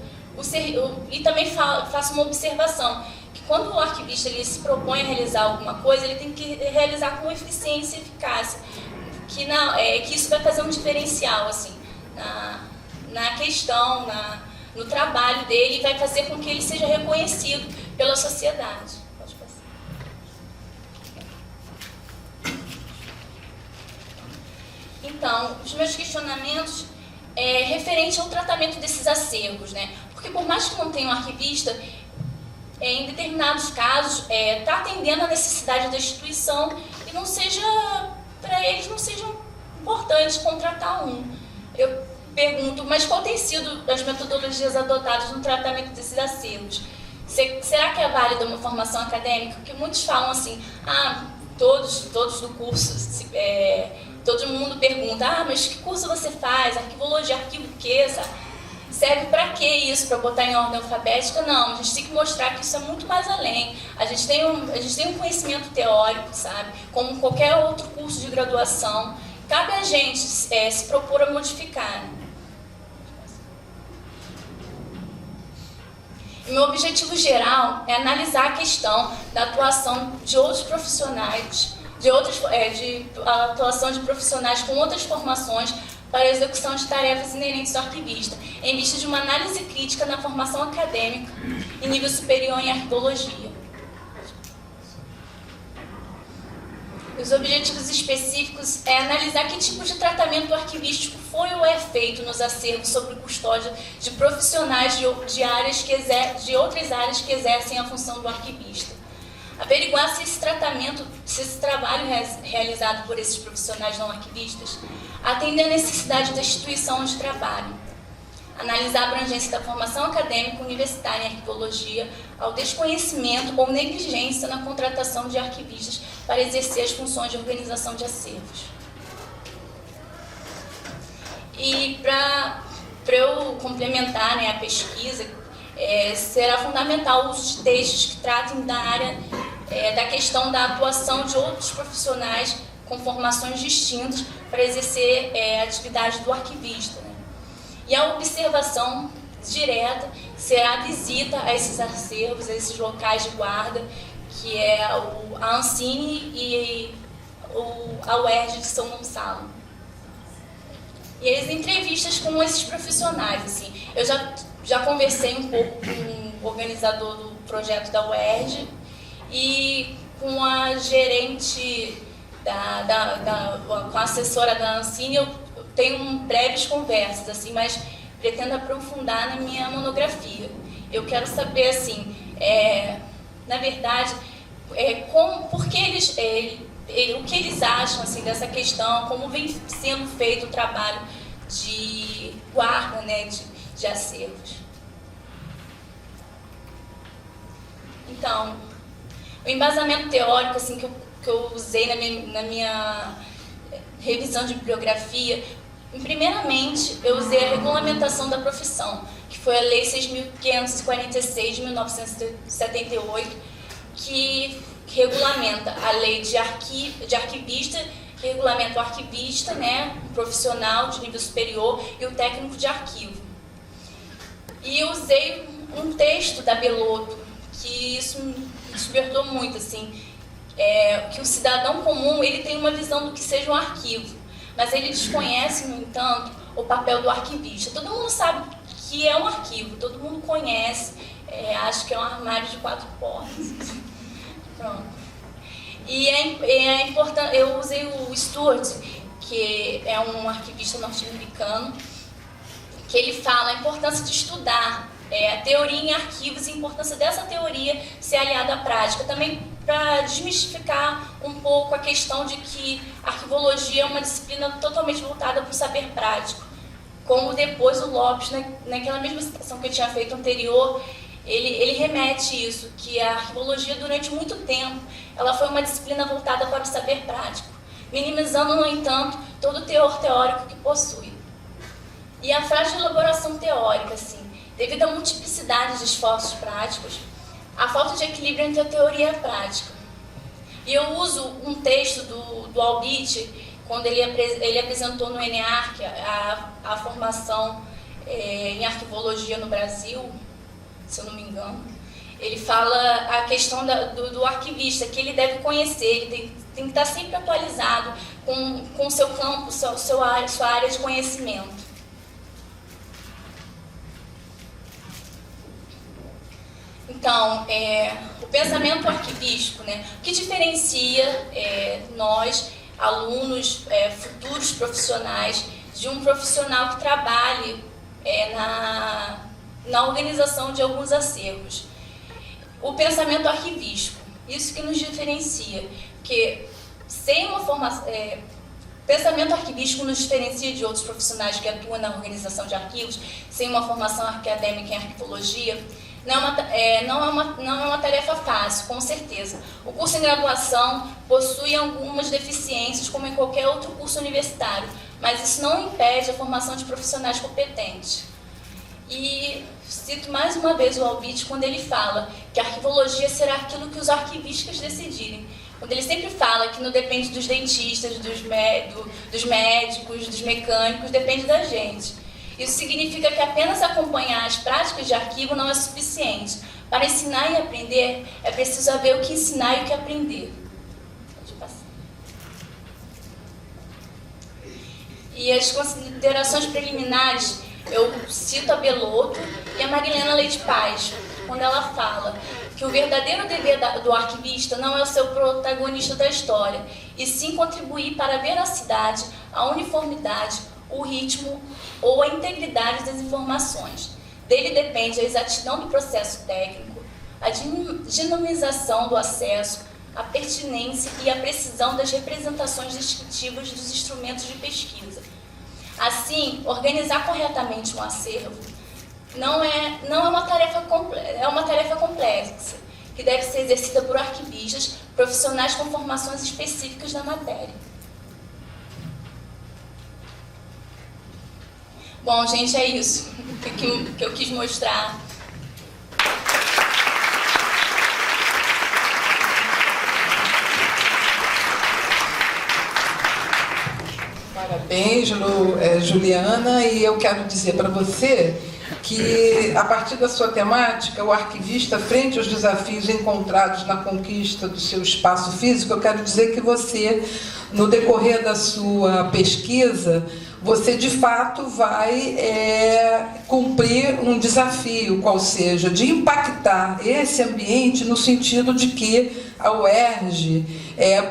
E também faço uma observação, que quando o arquivista ele se propõe a realizar alguma coisa, ele tem que realizar com eficiência e eficácia, que isso vai fazer um diferencial assim, na questão, no trabalho dele, e vai fazer com que ele seja reconhecido pela sociedade. Pode passar. Então, os meus questionamentos referente ao tratamento desses acervos, né? Porque por mais que não tenha um arquivista, em determinados casos está atendendo a necessidade da instituição e para eles não seja importante contratar um. Eu pergunto, mas qual tem sido as metodologias adotadas no tratamento desses acervos? Será que é válida uma formação acadêmica? Porque muitos falam assim, todos do curso, todo mundo pergunta, mas que curso você faz? Arquivologia, arquivo o quê? Serve para que isso? Para botar em ordem alfabética? Não, a gente tem que mostrar que isso é muito mais além. A gente tem um conhecimento teórico, sabe? Como qualquer outro curso de graduação. Cabe a gente se propor a modificar. E meu objetivo geral é analisar a questão da atuação de outros profissionais, de atuação de profissionais com outras formações para a execução de tarefas inerentes ao arquivista, em vista de uma análise crítica na formação acadêmica em nível superior em arquivologia. Os objetivos específicos é analisar que tipo de tratamento arquivístico foi ou é feito nos acervos sob custódia de profissionais de outras áreas que exercem a função do arquivista. Averiguar se esse trabalho realizado por esses profissionais não arquivistas atende à necessidade da instituição onde trabalham. Analisar a abrangência da formação acadêmica universitária em arquivologia ao desconhecimento ou negligência na contratação de arquivistas para exercer as funções de organização de acervos. E para eu complementar, né, a pesquisa, será fundamental o uso de textos que tratem da área da questão da atuação de outros profissionais com formações distintas para exercer a atividade do arquivista, né? E a observação direta será a visita a esses acervos, a esses locais de guarda, que é a Ancine e a UERJ de São Gonçalo. E as entrevistas com esses profissionais, assim, eu já conversei um pouco com o organizador do projeto da UERJ e com a gerente, com a assessora da Ancine, eu tenho breves conversas, assim, mas pretendo aprofundar na minha monografia. Eu quero saber, assim, na verdade, por que o que eles acham assim, dessa questão, como vem sendo feito o trabalho de guarda, né, de acervos. Então, o embasamento teórico assim, que eu usei na minha revisão de bibliografia, primeiramente, eu usei a regulamentação da profissão, que foi a Lei 6.546 de 1978, que regulamenta a lei de arquivista, que regulamenta o arquivista, né, o profissional de nível superior e o técnico de arquivo. E eu usei um texto da Belotto, que isso me despertou muito, assim, que o cidadão comum ele tem uma visão do que seja um arquivo, mas ele desconhece, no entanto, o papel do arquivista. Todo mundo sabe que é um arquivo, todo mundo conhece, acho que é um armário de 4 portas. Pronto. E é importante, eu usei o Stuart, que é um arquivista norte-americano, que ele fala a importância de estudar a teoria em arquivos e a importância dessa teoria ser aliada à prática, também para desmistificar um pouco a questão de que a arquivologia é uma disciplina totalmente voltada para o saber prático. Como depois o Lopes, naquela mesma citação que eu tinha feito anterior, ele remete isso, que a arquivologia durante muito tempo ela foi uma disciplina voltada para o saber prático, minimizando, no entanto, todo o teor teórico que possui. E a frágil elaboração teórica, assim, devido à multiplicidade de esforços práticos, a falta de equilíbrio entre a teoria e a prática. E eu uso um texto do Albit, quando ele apresentou no ENEARC a formação em arquivologia no Brasil, se eu não me engano. Ele fala a questão do arquivista, que ele deve conhecer, ele tem que estar sempre atualizado com o seu campo, sua área de conhecimento. Então, o pensamento arquivístico, né, o que diferencia nós, alunos, futuros profissionais, de um profissional que trabalhe na organização de alguns acervos? O pensamento arquivístico, isso que nos diferencia, porque sem uma formação... pensamento arquivístico nos diferencia de outros profissionais que atuam na organização de arquivos, sem uma formação acadêmica em arquivologia. Não é uma tarefa fácil, com certeza. O curso em graduação possui algumas deficiências, como em qualquer outro curso universitário, mas isso não impede a formação de profissionais competentes. E cito mais uma vez o Albit quando ele fala que a arquivologia será aquilo que os arquivistas decidirem. Quando ele sempre fala que não depende dos dentistas, dos médicos, dos mecânicos, depende da gente. Isso significa que apenas acompanhar as práticas de arquivo não é suficiente. Para ensinar e aprender, é preciso saber o que ensinar e o que aprender. Pode passar. E as considerações preliminares, eu cito a Belotto e a Marilena Leite Paz, quando ela fala que o verdadeiro dever do arquivista não é o seu protagonista da história, e sim contribuir para a veracidade, a uniformidade, o ritmo ou a integridade das informações. Dele depende a exatidão do processo técnico, a dinamização do acesso, a pertinência e a precisão das representações descritivas dos instrumentos de pesquisa. Assim, organizar corretamente um acervo não é uma tarefa complexa, que deve ser exercida por arquivistas, profissionais com formações específicas na matéria. Bom, gente, é isso que eu quis mostrar. Parabéns, Juliana, e eu quero dizer para você que, a partir da sua temática, o arquivista, frente aos desafios encontrados na conquista do seu espaço físico, eu quero dizer que você, no decorrer da sua pesquisa, você de fato vai cumprir um desafio, qual seja, de impactar esse ambiente no sentido de que a UERJ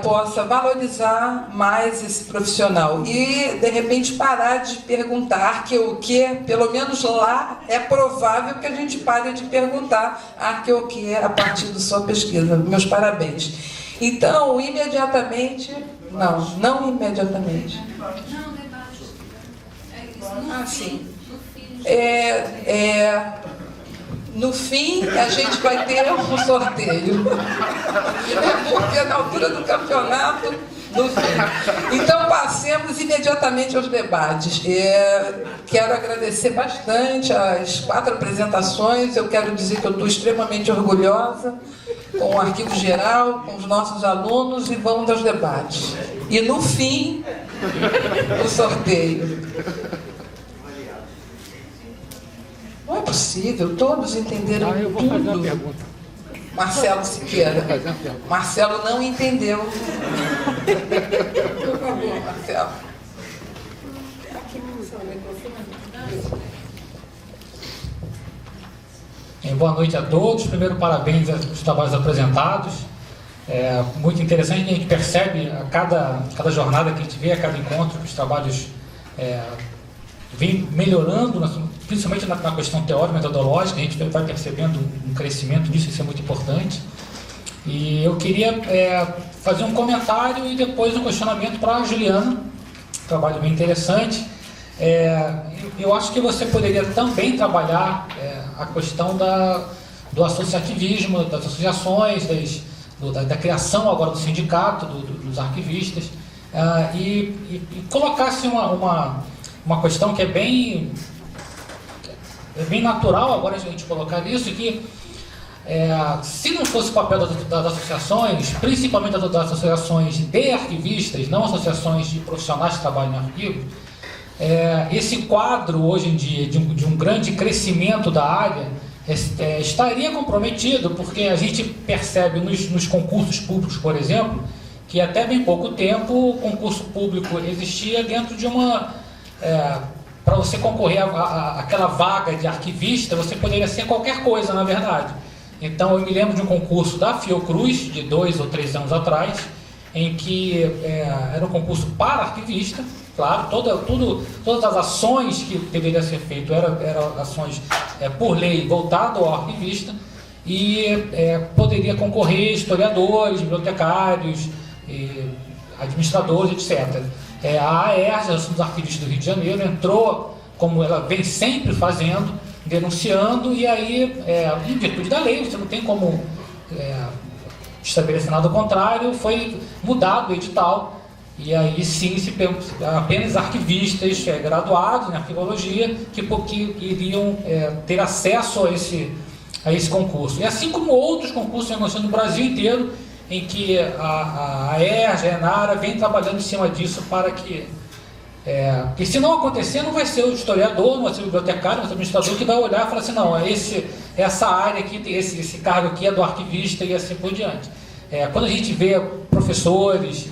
possa valorizar mais esse profissional e, de repente, parar de perguntar o que, pelo menos lá, é provável que a gente pare de perguntar o que a partir da sua pesquisa. Meus parabéns. Então, imediatamente... Não imediatamente. Não, debate. Sim. No fim, a gente vai ter um sorteio. Porque na altura do campeonato, no fim. Então, passemos imediatamente aos debates. Quero agradecer bastante as 4 apresentações. Eu quero dizer que eu estou extremamente orgulhosa com o Arquivo Geral, com os nossos alunos, e vamos aos debates. E, no fim, o sorteio. Não é possível, todos entenderam eu vou tudo. fazer uma pergunta. Marcelo Siqueira. Marcelo não entendeu. Por favor, Marcelo. Boa noite a todos. Primeiro, parabéns aos trabalhos apresentados. É muito interessante, a gente percebe a cada jornada que a gente vê, a cada encontro, que os trabalhos vêm melhorando, principalmente na questão teórica, metodológica. A gente vai percebendo um crescimento disso, isso é muito importante. E eu queria fazer um comentário e depois um questionamento para a Juliana. Trabalho bem interessante. Eu acho que você poderia também trabalhar a questão do associativismo, das associações, da criação agora do sindicato, dos arquivistas, e colocasse uma questão que é bem natural agora a gente colocar isso, que se não fosse o papel das associações, principalmente das associações de arquivistas, não associações de profissionais que trabalham em arquivo, esse quadro hoje em dia de um grande crescimento da área estaria comprometido, porque a gente percebe nos concursos públicos, por exemplo, que até bem pouco tempo o concurso público existia dentro de para você concorrer àquela vaga de arquivista, você poderia ser qualquer coisa, na verdade. Então, eu me lembro de um concurso da Fiocruz, de 2 ou 3 anos atrás, em que era um concurso para arquivista. Claro, todas as ações que deveriam ser feitas eram ações, por lei, voltadas ao arquivista, e poderia concorrer historiadores, bibliotecários, administradores, etc. A AERJ, a Associação dos Arquivistas do Rio de Janeiro, entrou, como ela vem sempre fazendo, denunciando, e aí, em virtude da lei, você não tem como estabelecer nada ao contrário, foi mudado o edital. E aí sim, apenas arquivistas graduados em arquivologia que iriam ter acesso a esse concurso. E assim como outros concursos no Brasil inteiro, em que a AERJ, a ENARA, vem trabalhando em cima disso para que... porque se não acontecer, não vai ser o historiador, não vai ser o bibliotecário, não vai ser o administrador que vai olhar e falar assim, não, essa área aqui, esse cargo aqui é do arquivista e assim por diante. Quando a gente vê professores...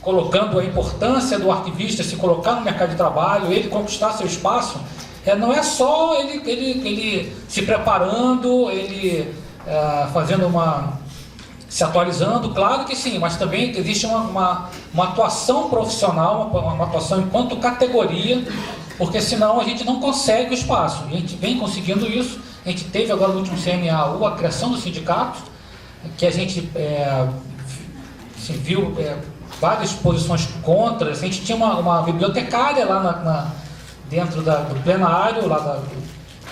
colocando a importância do arquivista se colocar no mercado de trabalho, ele conquistar seu espaço, não é só ele se preparando, ele fazendo se atualizando, claro que sim, mas também existe uma atuação profissional, uma atuação enquanto categoria, porque senão a gente não consegue o espaço. A gente vem conseguindo isso. A gente teve agora no último CNAU a criação do sindicato, que a gente viu várias posições contra. A gente tinha uma bibliotecária lá dentro do plenário,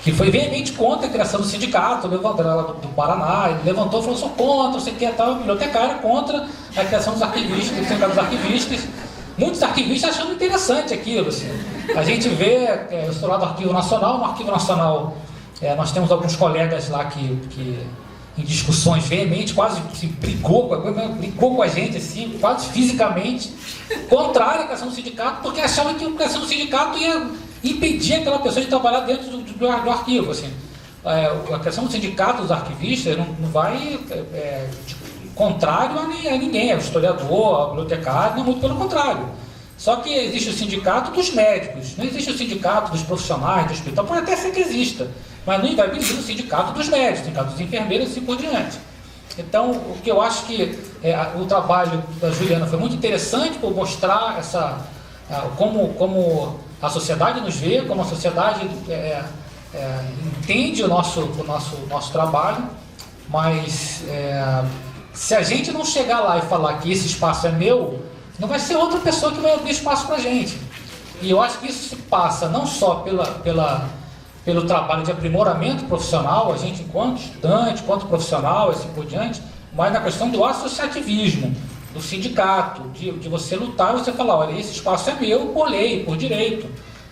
que foi veemente contra a criação do sindicato, levantou ela do Paraná, ele levantou e falou, sou contra, você quer estar bibliotecária contra a criação dos arquivistas, do sindicato dos arquivistas. Muitos arquivistas achando interessante aquilo. Assim. A gente vê, eu estou lá do Arquivo Nacional, no Arquivo Nacional nós temos alguns colegas lá que em discussões veementes, quase brigou com a gente, assim, quase fisicamente, contrário à criação do sindicato, porque achavam que a criação do sindicato ia impedir aquela pessoa de trabalhar dentro do arquivo. Assim. A criação do sindicato dos arquivistas não vai contrário a ninguém, ao historiador, ao bibliotecário, não, muito pelo contrário. Só que existe o sindicato dos médicos, não existe o sindicato dos profissionais do hospital, pode até ser que exista, mas não inviabiliza o sindicato dos médicos, o sindicato dos enfermeiros e assim por diante. Então, o que eu acho que o trabalho da Juliana foi muito interessante por mostrar como a sociedade nos vê, como a sociedade entende o nosso trabalho, mas se a gente não chegar lá e falar que esse espaço é meu, não vai ser outra pessoa que vai abrir espaço para a gente. E eu acho que isso se passa não só pelo trabalho de aprimoramento profissional, a gente enquanto estudante, enquanto profissional, assim por diante, mas na questão do associativismo, do sindicato, de você lutar e você falar, olha, esse espaço é meu por lei, por direito.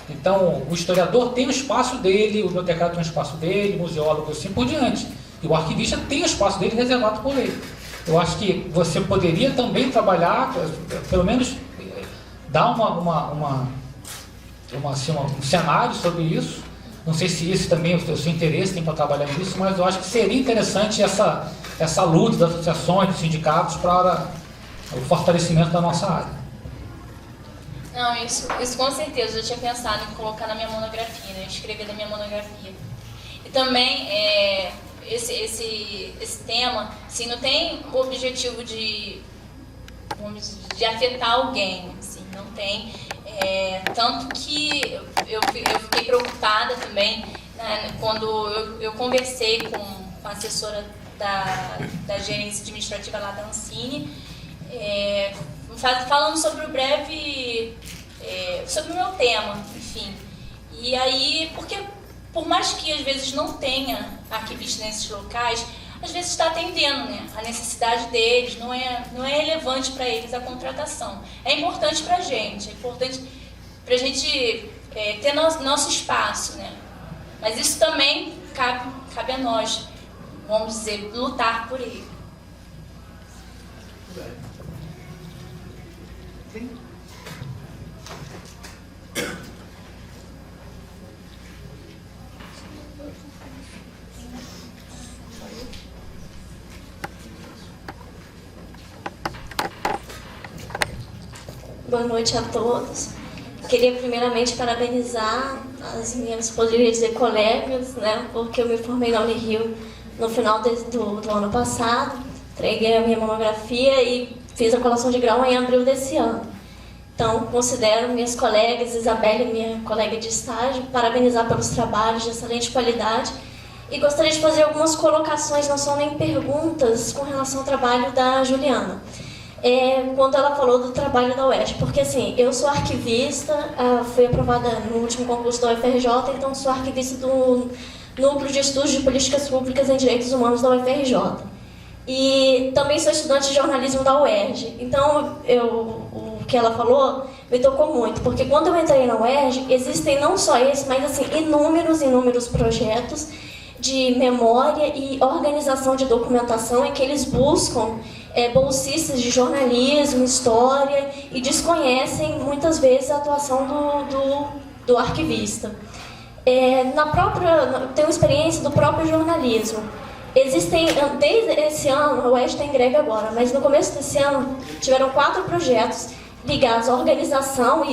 Então, o historiador tem o espaço dele, o bibliotecário tem o espaço dele, o museólogo assim por diante. E o arquivista tem o espaço dele reservado por lei. Eu acho que você poderia também trabalhar, pelo menos dar um cenário sobre isso. Não sei se esse também é o seu interesse para trabalhar nisso, mas eu acho que seria interessante essa luta das associações, dos sindicatos para o fortalecimento da nossa área. Não, isso com certeza. Eu tinha pensado em colocar na minha monografia, né? Escrever na minha monografia. E também esse tema, assim, não tem o objetivo de afetar alguém, assim, não tem. Tanto que eu fiquei preocupada também, né, quando eu conversei com a assessora da gerência administrativa lá da Ancine, falando sobre sobre o meu tema, enfim. E aí, porque por mais que às vezes não tenha arquivista nesses locais, às vezes está atendendo, né, a necessidade deles, não é relevante para eles a contratação. É importante para a gente, é importante para a gente ter nosso espaço, né? Mas isso também cabe a nós, vamos dizer, lutar por ele. Sim. Boa noite a todos. Queria primeiramente parabenizar as minhas, poderia dizer, colegas, né, porque eu me formei na Unirio no final do ano passado, entreguei a minha monografia e fiz a colação de grau em abril desse ano. Então, considero minhas colegas, Isabelle, minha colega de estágio, parabenizar pelos trabalhos de excelente qualidade e gostaria de fazer algumas colocações, não são nem perguntas, com relação ao trabalho da Juliana. Quando ela falou do trabalho da UERJ, porque assim, eu sou arquivista, fui aprovada no último concurso da UFRJ, então sou arquivista do Núcleo de Estudos de Políticas Públicas em Direitos Humanos da UFRJ. E também sou estudante de jornalismo da UERJ. Então, o que ela falou me tocou muito, porque quando eu entrei na UERJ, existem não só esse, mas assim, inúmeros projetos de memória e organização de documentação em que eles buscam bolsistas de jornalismo, história e desconhecem muitas vezes a atuação do arquivista. Tenho experiência do próprio jornalismo. Existem, desde esse ano, a UERJ está em greve agora, mas no começo desse ano tiveram 4 projetos ligados à organização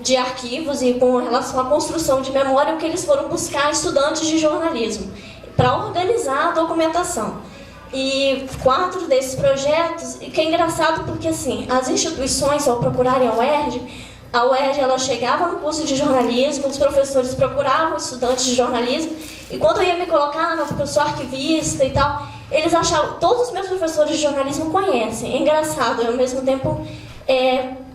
de arquivos e com relação à construção de memória, em que eles foram buscar estudantes de jornalismo para organizar a documentação. E 4 desses projetos, e que é engraçado porque assim, as instituições, ao procurarem a UERJ ela chegava no curso de jornalismo, os professores procuravam estudantes de jornalismo, e quando eu ia me colocar, porque eu sou arquivista e tal, eles achavam, todos os meus professores de jornalismo conhecem. É engraçado, e ao mesmo tempo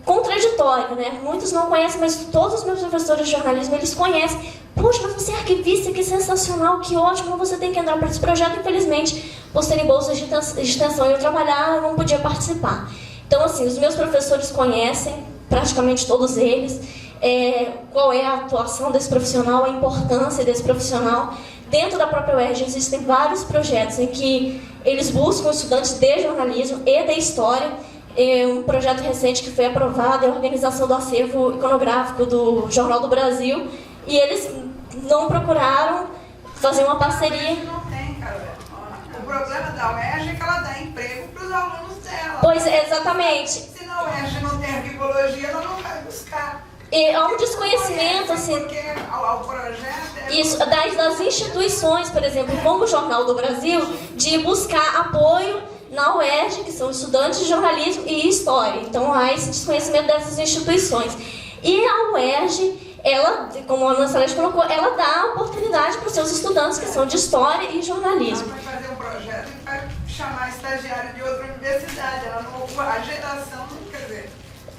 contraditório, né? Muitos não conhecem, mas todos os meus professores de jornalismo, eles conhecem. Poxa, mas você é arquivista, que sensacional, que ótimo, você tem que entrar para esse projeto. Infelizmente, por serem bolsas de extensão e eu trabalhar, eu não podia participar. Então, assim, os meus professores conhecem, praticamente todos eles, qual é a atuação desse profissional, a importância desse profissional. Dentro da própria UERJ existem vários projetos em que eles buscam estudantes de jornalismo e de história. Um projeto recente que foi aprovado é a organização do acervo iconográfico do Jornal do Brasil, e eles não procuraram fazer uma parceria. Não tem, Carol. O problema da UERJ é que ela dá emprego para os alunos dela. Pois é, exatamente. Se na a UERJ não tem arquivologia, ela não vai buscar. Há um desconhecimento, assim, porque o projeto isso, das instituições, por exemplo, como o Jornal do Brasil, de buscar apoio na UERJ, que são estudantes de jornalismo e história. Então há esse desconhecimento dessas instituições. E a UERJ, ela, como a Ana Celeste colocou, ela dá oportunidade para os seus estudantes que são de história e jornalismo. Ela vai fazer um projeto e vai chamar estagiário de outra universidade. Ela não, a geração, quer dizer...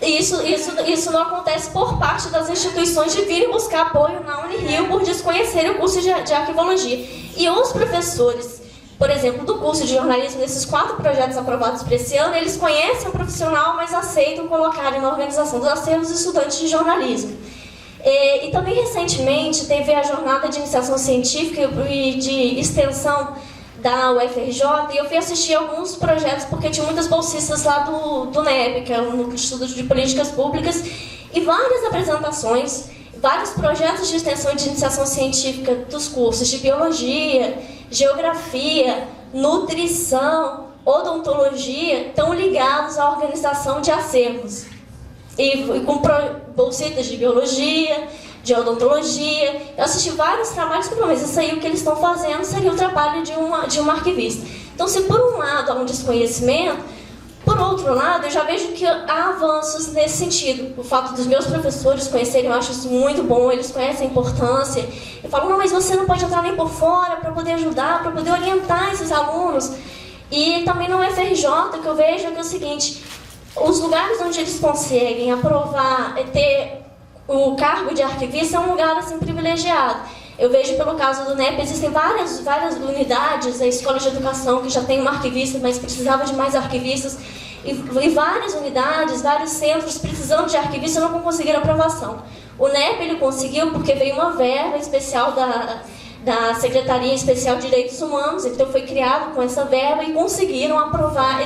Isso não acontece por parte das instituições de virem buscar apoio na Unirio por desconhecerem o curso de arquivologia. E os professores, por exemplo, do curso de jornalismo, nesses 4 projetos aprovados para esse ano, eles conhecem o profissional, mas aceitam colocarem na organização dos acervos estudantes de jornalismo. E também recentemente teve a jornada de iniciação científica e de extensão da UFRJ, e eu fui assistir alguns projetos porque tinha muitas bolsistas lá do NEP, que é o Núcleo de Estudos de Políticas Públicas, e várias apresentações, vários projetos de extensão e de iniciação científica dos cursos de Biologia, Geografia, Nutrição, Odontologia, estão ligados à organização de acervos. E com bolsitas de Biologia, de Odontologia. Eu assisti vários trabalhos que, mas isso aí o que eles estão fazendo seria o trabalho de uma arquivista. Então, se por um lado há um desconhecimento, por outro lado, eu já vejo que há avanços nesse sentido. O fato dos meus professores conhecerem, eu acho isso muito bom, eles conhecem a importância. Eu falo, não, mas você não pode entrar nem por fora para poder ajudar, para poder orientar esses alunos. E também no UFRJ, o que eu vejo é que é o seguinte, os lugares onde eles conseguem aprovar, ter o cargo de arquivista é um lugar assim privilegiado. Eu vejo pelo caso do NEP, existem várias unidades, a escola de educação que já tem uma arquivista, mas precisava de mais arquivistas, e várias unidades, vários centros precisando de arquivista não conseguiram aprovação. O NEP ele conseguiu porque veio uma verba especial da Secretaria Especial de Direitos Humanos, então foi criado com essa verba e conseguiram aprovar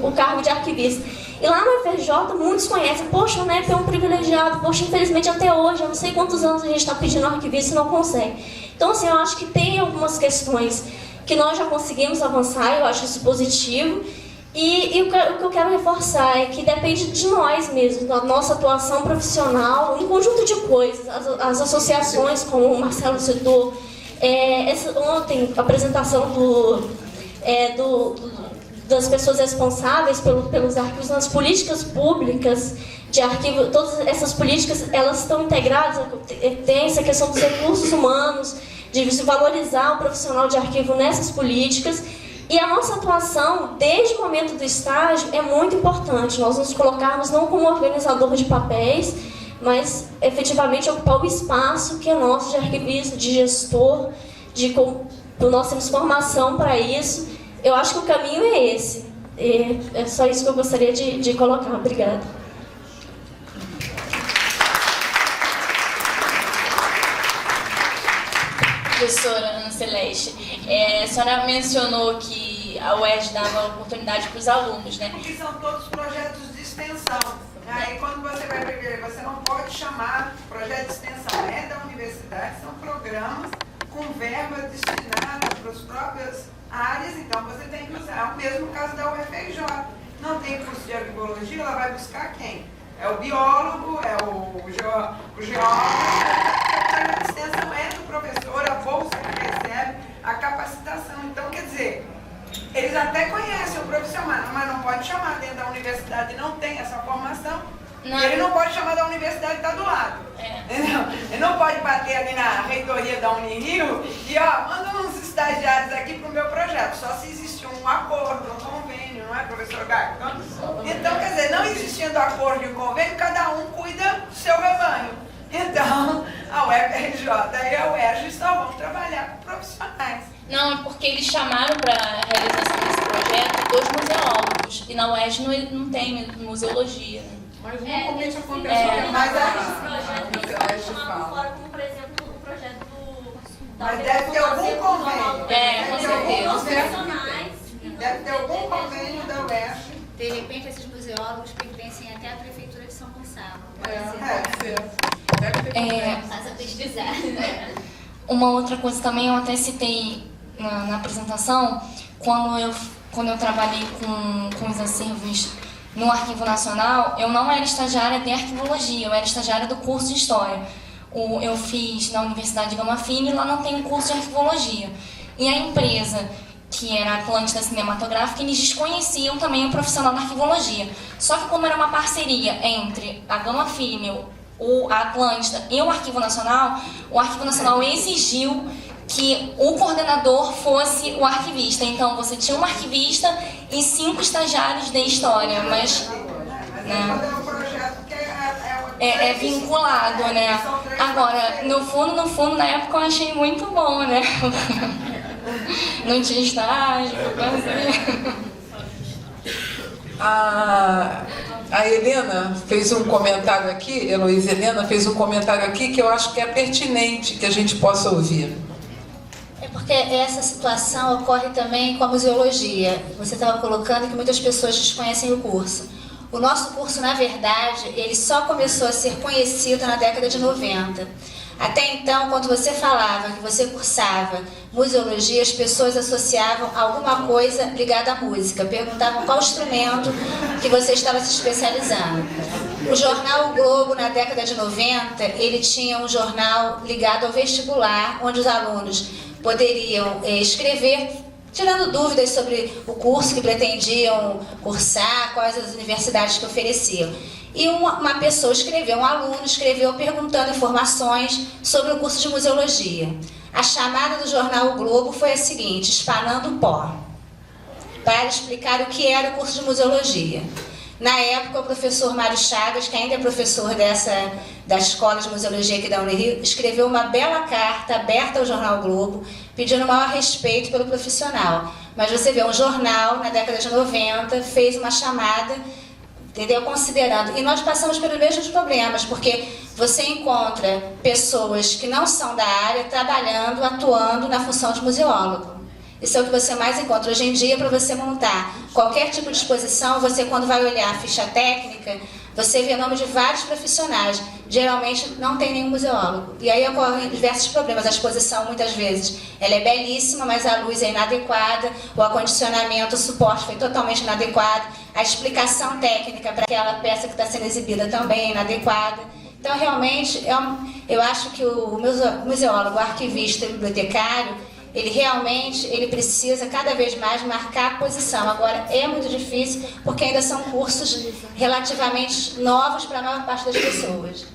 o cargo de arquivista. E lá no UFRJ, muitos conhecem, poxa, o NEP é um privilegiado, poxa, infelizmente até hoje, eu não sei quantos anos a gente está pedindo arquivista e não consegue. Então, assim, eu acho que tem algumas questões que nós já conseguimos avançar, eu acho isso positivo. E o que eu quero reforçar é que depende de nós mesmos, da nossa atuação profissional, um conjunto de coisas, as associações, como o Marcelo citou, ontem a apresentação das pessoas responsáveis pelos arquivos nas políticas públicas de arquivo, todas essas políticas elas estão integradas, tem essa questão dos recursos humanos, de se valorizar o profissional de arquivo nessas políticas, e a nossa atuação desde o momento do estágio é muito importante, nós nos colocarmos não como organizador de papéis, mas efetivamente ocupar o espaço que é nosso de arquivista, de gestor, nós temos formação para isso. Eu acho que o caminho é esse. É só isso que eu gostaria de colocar. Obrigada. Professora Ana Celeste, a senhora mencionou que a UERJ dava oportunidade para os alunos, né? Porque são todos projetos de extensão. Aí quando você vai ver, você não pode chamar projeto de extensão. É da universidade, são programas com verba destinada para as próprias áreas, então você tem que usar. É o mesmo caso da UFRJ. Não tem curso de arquivologia, ela vai buscar quem? É o biólogo, é o geólogo. A extensão é do professor, a bolsa que recebe, a capacitação. Então, quer dizer, eles até conhecem o profissional, mas não pode chamar dentro da universidade, não tem essa formação. Não. E ele não pode chamar da universidade que está do lado. Ele não pode bater ali na reitoria da Unirio e, manda uns estagiários aqui para o meu projeto. Só se existe um acordo, um convênio, não é, professor Gago? Então, quer dizer, não existindo acordo e convênio, cada um cuida do seu rebanho. Então, a UFRJ e a UERJ só vão trabalhar com profissionais. Não, é porque eles chamaram para a realização desse projeto 2 museólogos. E na UERJ não tem museologia. Mas normalmente acontece mais fora, como por exemplo o projeto do... Mas deve ter algum convênio. Com certeza. Deve ter algum convênio da UERJ. De repente, esses museólogos pertencem até à Prefeitura de São Gonçalo. Faz a pesquisar. Uma outra coisa também, eu até citei na apresentação, quando eu trabalhei com os acervos no Arquivo Nacional, eu não era estagiária de arquivologia, eu era estagiária do curso de História. Eu fiz na Universidade de Gama Filho e lá não tem um curso de arquivologia. E a empresa, que era a Atlântida Cinematográfica, eles desconheciam também o profissional da arquivologia. Só que como era uma parceria entre a Gama Filho, a Atlântida e o Arquivo Nacional exigiu que o coordenador fosse o arquivista. Então você tinha um arquivista e 5 estagiários de História, mas né, é vinculado, né? Agora, no fundo, na época eu achei muito bom, né? Não tinha estágio, A Helena fez um comentário aqui, Heloísa Helena fez um comentário aqui que eu acho que é pertinente que a gente possa ouvir. É porque essa situação ocorre também com a museologia. Você estava colocando que muitas pessoas desconhecem o curso. O nosso curso, na verdade, ele só começou a ser conhecido na década de 90. Até então, quando você falava que você cursava museologia, as pessoas associavam alguma coisa ligada à música, perguntavam qual instrumento que você estava se especializando. O jornal O Globo, na década de 90, ele tinha um jornal ligado ao vestibular, onde os alunos poderiam escrever, tirando dúvidas sobre o curso que pretendiam cursar, quais as universidades que ofereciam. E uma pessoa escreveu, um aluno escreveu perguntando informações sobre o curso de museologia. A chamada do jornal O Globo foi a seguinte: Espanando Pó, para explicar o que era o curso de museologia. Na época, o professor Mário Chagas, que ainda é professor da Escola de Museologia aqui da Unirio, escreveu uma bela carta aberta ao jornal O Globo, pedindo maior respeito pelo profissional. Mas você vê, um jornal, na década de 90, fez uma chamada, entendeu? Considerando. E nós passamos pelos mesmos problemas, porque você encontra pessoas que não são da área trabalhando, atuando na função de museólogo. Isso é o que você mais encontra hoje em dia. Para você montar qualquer tipo de exposição, você, quando vai olhar a ficha técnica, você vê o nome de vários profissionais. Geralmente não tem nenhum museólogo. E aí ocorrem diversos problemas. A exposição, muitas vezes, ela é belíssima, mas a luz é inadequada, o acondicionamento, o suporte foi totalmente inadequado, a explicação técnica para aquela peça que está sendo exibida também é inadequada. Então, realmente, eu acho que o museólogo, o arquivista e o bibliotecário, ele precisa cada vez mais marcar a posição. Agora, é muito difícil, porque ainda são cursos relativamente novos para a maior parte das pessoas.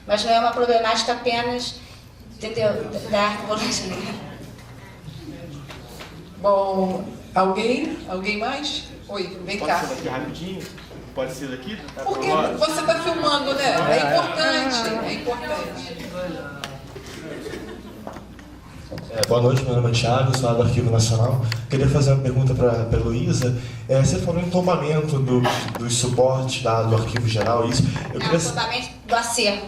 Mas não é uma problemática apenas, entendeu, da arquivologia. Bom, alguém mais? Oi, vem cá. Pode ser daqui rapidinho? Pode ser daqui? Porque você está filmando, né? É importante. Boa noite, meu nome é Thiago, sou lá do Arquivo Nacional. Queria fazer uma pergunta para a Heloísa. Você falou em tombamento dos suportes do Arquivo Geral, isso. Tombamento do acervo.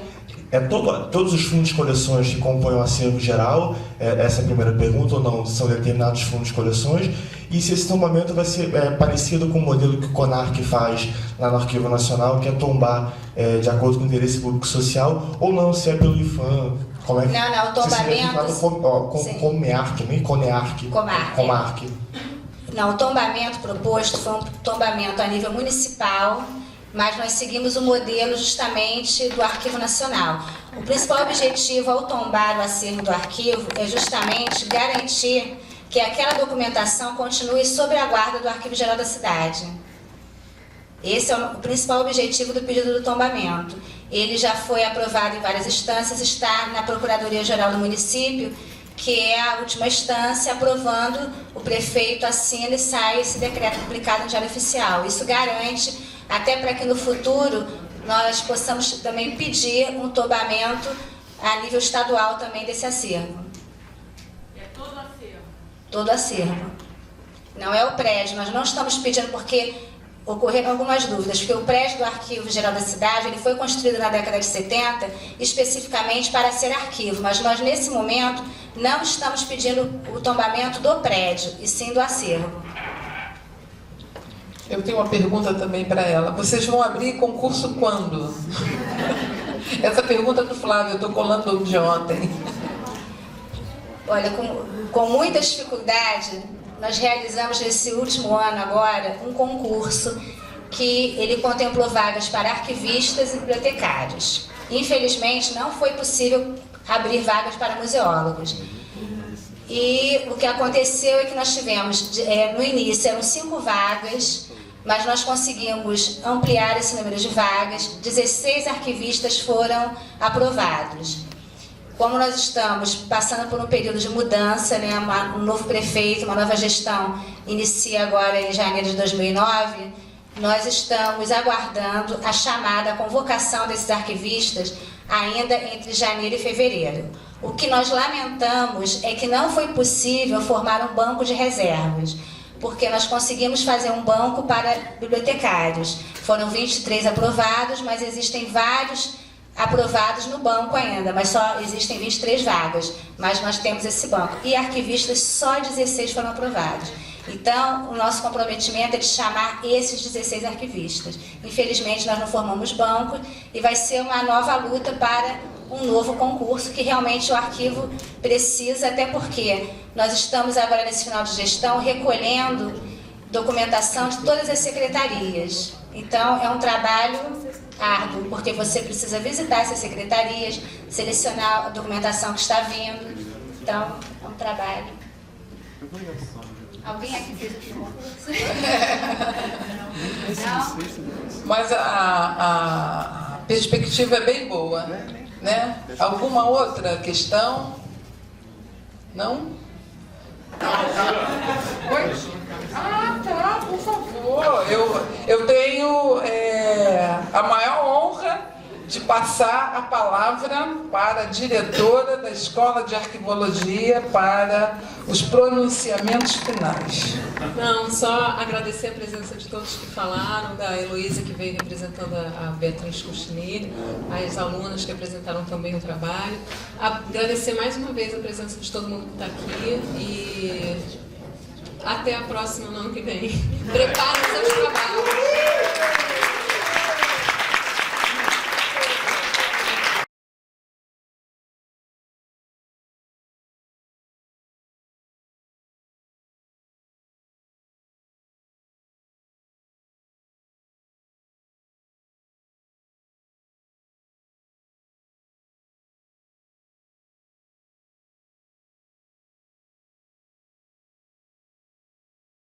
Todos os fundos de coleções que compõem o acervo geral, essa é a primeira pergunta, ou não, são determinados fundos de coleções, e se esse tombamento vai ser parecido com o modelo que o CONARC faz lá no Arquivo Nacional, que é tombar de acordo com o interesse público social, ou não, se é pelo IFAM. Como é que, não, o tombamento... Comarc. Não, o tombamento proposto foi um tombamento a nível municipal, mas nós seguimos o modelo justamente do Arquivo Nacional. O principal objetivo ao tombar o acervo do arquivo é justamente garantir que aquela documentação continue sob a guarda do Arquivo Geral da cidade. Esse é o principal objetivo do pedido do tombamento. Ele já foi aprovado em várias instâncias, está na Procuradoria-Geral do município, que é a última instância, aprovando, o prefeito assina e sai esse decreto publicado no Diário Oficial. Isso garante, até para que no futuro nós possamos também pedir um tombamento a nível estadual também desse acervo. É todo acervo? Todo acervo. Não é o prédio, nós não estamos pedindo porque ocorreram algumas dúvidas, porque o prédio do Arquivo Geral da Cidade ele foi construído na década de 70 especificamente para ser arquivo, mas nós nesse momento não estamos pedindo o tombamento do prédio, e sim do acervo. Eu tenho uma pergunta também para ela. Vocês vão abrir concurso quando? Essa pergunta do Flávio, eu estou colando de ontem. Olha, com muita dificuldade, nós realizamos nesse último ano agora um concurso que ele contemplou vagas para arquivistas e bibliotecários. Infelizmente, não foi possível abrir vagas para museólogos. E o que aconteceu é que nós tivemos, no início, eram 5 vagas, mas nós conseguimos ampliar esse número de vagas, 16 arquivistas foram aprovados. Como nós estamos passando por um período de mudança, né, um novo prefeito, uma nova gestão inicia agora em janeiro de 2009, nós estamos aguardando a chamada, a convocação desses arquivistas ainda entre janeiro e fevereiro. O que nós lamentamos é que não foi possível formar um banco de reservas, porque nós conseguimos fazer um banco para bibliotecários. Foram 23 aprovados, mas existem vários aprovados no banco ainda, mas só existem 23 vagas, mas nós temos esse banco. E arquivistas, só 16 foram aprovados. Então, o nosso comprometimento é de chamar esses 16 arquivistas. Infelizmente, nós não formamos banco e vai ser uma nova luta para um novo concurso que realmente o arquivo precisa, até porque nós estamos agora nesse final de gestão recolhendo documentação de todas as secretarias. Então, é um trabalho árduo, porque você precisa visitar essas secretarias, selecionar a documentação que está vindo. Então, é um trabalho. Alguém aqui fez o concurso? Não? Mas a perspectiva é bem boa, né? Alguma outra questão? Não? Oi? Ah, tá, por favor. Eu tenho a maior honra de passar a palavra para a diretora da Escola de Arquivologia para os pronunciamentos finais. Não, só agradecer a presença de todos que falaram, da Heloísa, que veio representando a Beatriz Costinelli, as alunas que apresentaram também o trabalho. Agradecer mais uma vez a presença de todo mundo que está aqui e até a próxima, no ano que vem. Preparem seus trabalhos.